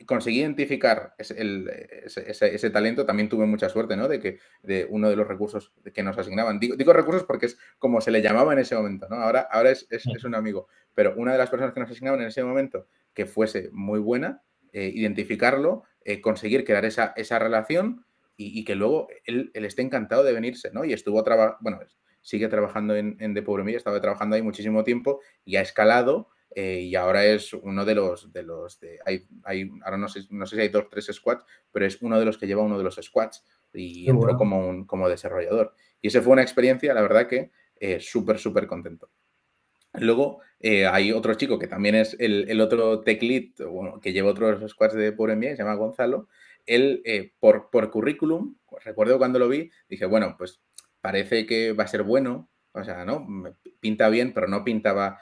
conseguí identificar ese talento. También tuve mucha suerte, ¿no? De uno de los recursos que nos asignaban. Digo recursos porque es como se le llamaba en ese momento, ¿no? Ahora es un amigo. Pero una de las personas que nos asignaban en ese momento que fuese muy buena, identificarlo, conseguir crear esa relación y que luego él esté encantado de venirse, ¿no? Y estuvo bueno, sigue trabajando en The Power Media, estaba trabajando ahí muchísimo tiempo y ha escalado y ahora es uno de los ahora no sé si hay 2 o 3 squads, pero es uno de los que lleva uno de los squads y Qué entró bueno. como desarrollador. Y esa fue una experiencia, la verdad que súper, súper contento. Luego hay otro chico que también es el otro tech lead, bueno, que lleva otros squads de Power MBA, se llama Gonzalo. Él, por currículum, recuerdo cuando lo vi, dije, bueno, pues parece que va a ser bueno, o sea, ¿no? Pinta bien, pero no pintaba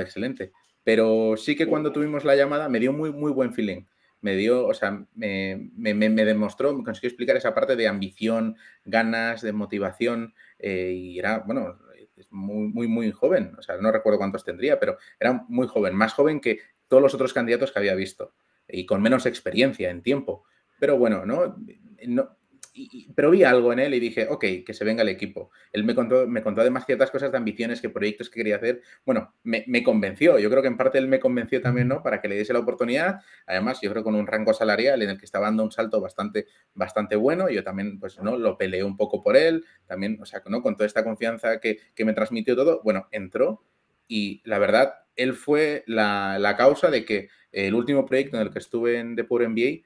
excelente. Pero sí que cuando tuvimos la llamada me dio muy, muy buen feeling. Me dio, o sea, me demostró, me consiguió explicar esa parte de ambición, ganas, de motivación, y era, bueno, es muy, muy, muy joven. O sea, no recuerdo cuántos tendría, pero era muy joven, más joven que todos los otros candidatos que había visto y con menos experiencia en tiempo. Pero bueno, pero vi algo en él y dije, ok, que se venga el equipo. Él me contó además ciertas cosas de ambiciones, que proyectos que quería hacer. Bueno, me convenció. Yo creo que en parte él me convenció también, ¿no? Para que le diese la oportunidad. Además, yo creo con un rango salarial en el que estaba dando un salto bastante bueno. Yo también, pues, ¿no? Lo peleé un poco por él. También, o sea, ¿no? Con toda esta confianza que me transmitió todo, bueno, entró y la verdad, él fue la causa de que el último proyecto en el que estuve en The Power MBA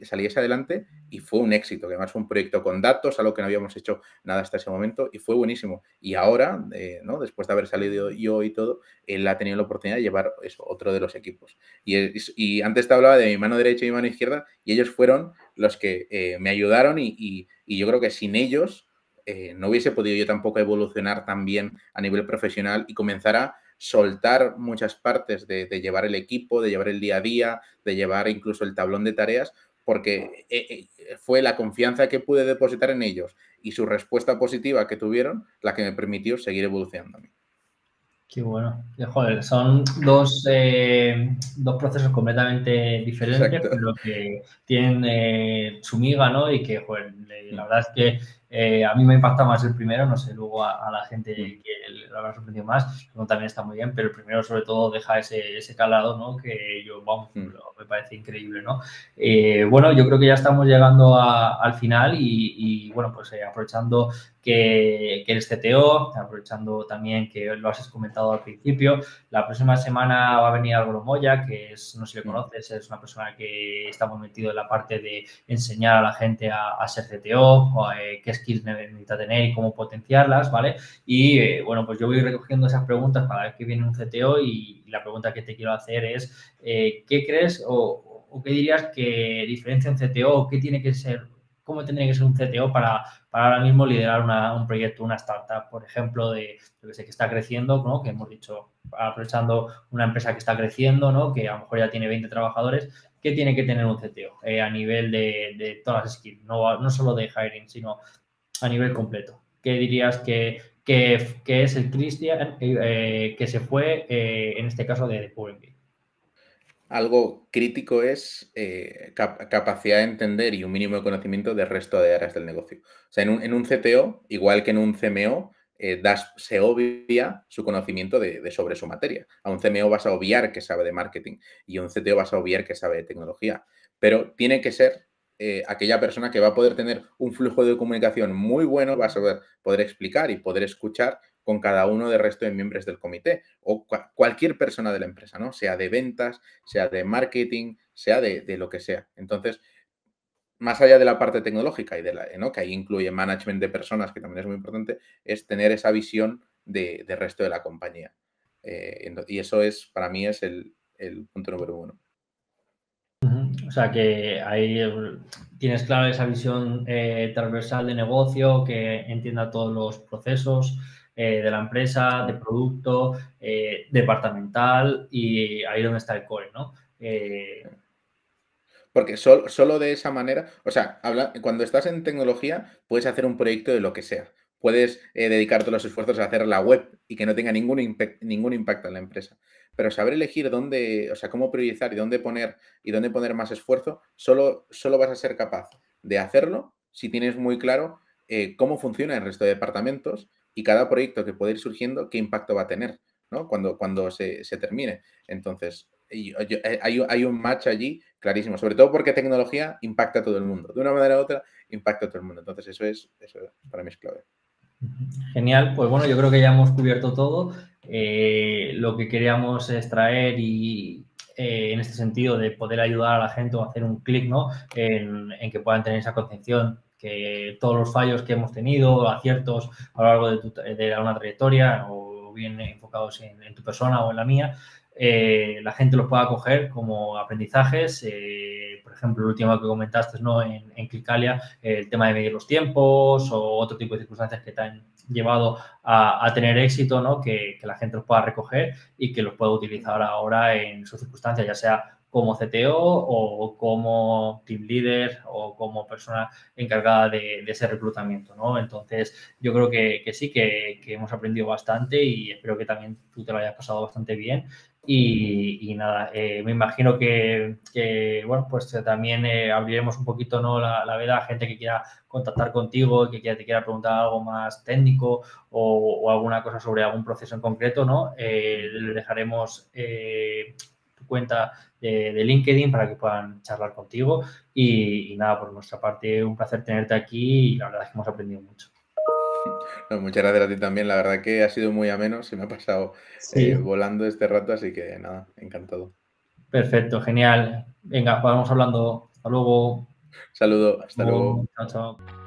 saliese adelante y fue un éxito, que además fue un proyecto con datos, algo que no habíamos hecho nada hasta ese momento y fue buenísimo. Y ahora, ¿no? Después de haber salido yo y todo, él ha tenido la oportunidad de llevar eso, otro de los equipos. Y antes te hablaba de mi mano derecha y mi mano izquierda y ellos fueron los que me ayudaron y yo creo que sin ellos no hubiese podido yo tampoco evolucionar tan bien a nivel profesional y comenzar a soltar muchas partes de llevar el equipo, de llevar el día a día, de llevar incluso el tablón de tareas, porque fue la confianza que pude depositar en ellos y su respuesta positiva que tuvieron la que me permitió seguir evolucionando a mí. Qué bueno. Joder, son dos procesos completamente diferentes, Exacto. pero que tienen su miga, ¿no? Y que, joder, la verdad es que a mí me impacta más el primero, no sé, luego a la gente que le habrá sorprendido más, el segundo también está muy bien, pero el primero sobre todo deja ese calado, ¿no? Que yo, vamos, me parece increíble, ¿no? Bueno, yo creo que ya estamos llegando al final y bueno, pues aprovechando que eres CTO, aprovechando también que lo has comentado al principio. La próxima semana va a venir Álvaro Moya, que es, no sé si le conoces, es una persona que está muy metido en la parte de enseñar a la gente a ser CTO, qué skills necesita tener y cómo potenciarlas, ¿vale? Y bueno, pues yo voy recogiendo esas preguntas cada vez que viene un CTO y la pregunta que te quiero hacer es, ¿qué crees o qué dirías que diferencia un CTO o qué tiene que ser, cómo tendría que ser un CTO para ahora mismo liderar un proyecto, una startup, por ejemplo, de, yo que sé, que está creciendo, ¿no? Que hemos dicho, aprovechando una empresa que está creciendo, ¿no? Que a lo mejor ya tiene 20 trabajadores, ¿qué tiene que tener un CTO a nivel de todas las skills? No solo de hiring, sino a nivel completo. ¿Qué dirías que es el Christian que se fue, en este caso, de Pull&Bear? Algo crítico es capacidad de entender y un mínimo de conocimiento del resto de áreas del negocio. O sea, en un CTO, igual que en un CMO, se obvia su conocimiento sobre su materia. A un CMO vas a obviar que sabe de marketing y a un CTO vas a obviar que sabe de tecnología. Pero tiene que ser aquella persona que va a poder tener un flujo de comunicación muy bueno, va a saber poder explicar y poder escuchar con cada uno del resto de miembros del comité o cualquier persona de la empresa, ¿no? Sea de ventas, sea de marketing, sea de lo que sea. Entonces, más allá de la parte tecnológica y ¿no? Que ahí incluye management de personas, que también es muy importante, es tener esa visión del resto de la compañía. Y eso es, para mí, es el punto número uno. O sea que ahí tienes claro esa visión transversal de negocio que entienda todos los procesos de la empresa, de producto, departamental y ahí donde está el core, ¿no? Porque solo de esa manera, o sea, cuando estás en tecnología, puedes hacer un proyecto de lo que sea. Puedes dedicar todos los esfuerzos a hacer la web y que no tenga ningún impacto en la empresa. Pero saber elegir dónde, o sea, cómo priorizar y dónde poner más esfuerzo, solo vas a ser capaz de hacerlo si tienes muy claro cómo funciona el resto de departamentos y cada proyecto que puede ir surgiendo, qué impacto va a tener, ¿no? Cuando se termine. Entonces, hay un match allí clarísimo, sobre todo porque tecnología impacta a todo el mundo. De una manera u otra, impacta a todo el mundo. Entonces, eso para mí es clave. Genial, pues bueno, yo creo que ya hemos cubierto todo. Lo que queríamos extraer y en este sentido de poder ayudar a la gente o hacer un clic, ¿no? En que puedan tener esa concepción que todos los fallos que hemos tenido, aciertos a lo largo de una trayectoria o bien enfocados en tu persona o en la mía, la gente los pueda coger como aprendizajes. Por ejemplo, el último que comentaste, ¿no? En Clicalia, el tema de medir los tiempos o otro tipo de circunstancias que te han llevado a tener éxito, ¿no? Que la gente los pueda recoger y que los pueda utilizar ahora en sus circunstancias, ya sea como CTO o como team leader o como persona encargada de ese reclutamiento, ¿no? Entonces, yo creo que sí, que hemos aprendido bastante y espero que también tú te lo hayas pasado bastante bien. Y nada, me imagino bueno, pues también abriremos un poquito, ¿no? La veda a gente que quiera contactar contigo, que te quiera preguntar algo más técnico o alguna cosa sobre algún proceso en concreto, ¿no? Le dejaremos tu cuenta de LinkedIn para que puedan charlar contigo y nada, por nuestra parte, un placer tenerte aquí y la verdad es que hemos aprendido mucho. No, muchas gracias a ti también. La verdad que ha sido muy ameno. Se me ha pasado Sí, volando este rato, así que nada, encantado. perfecto, genial. Venga, vamos hablando. Hasta luego. Saludo, hasta luego. Chao, chao.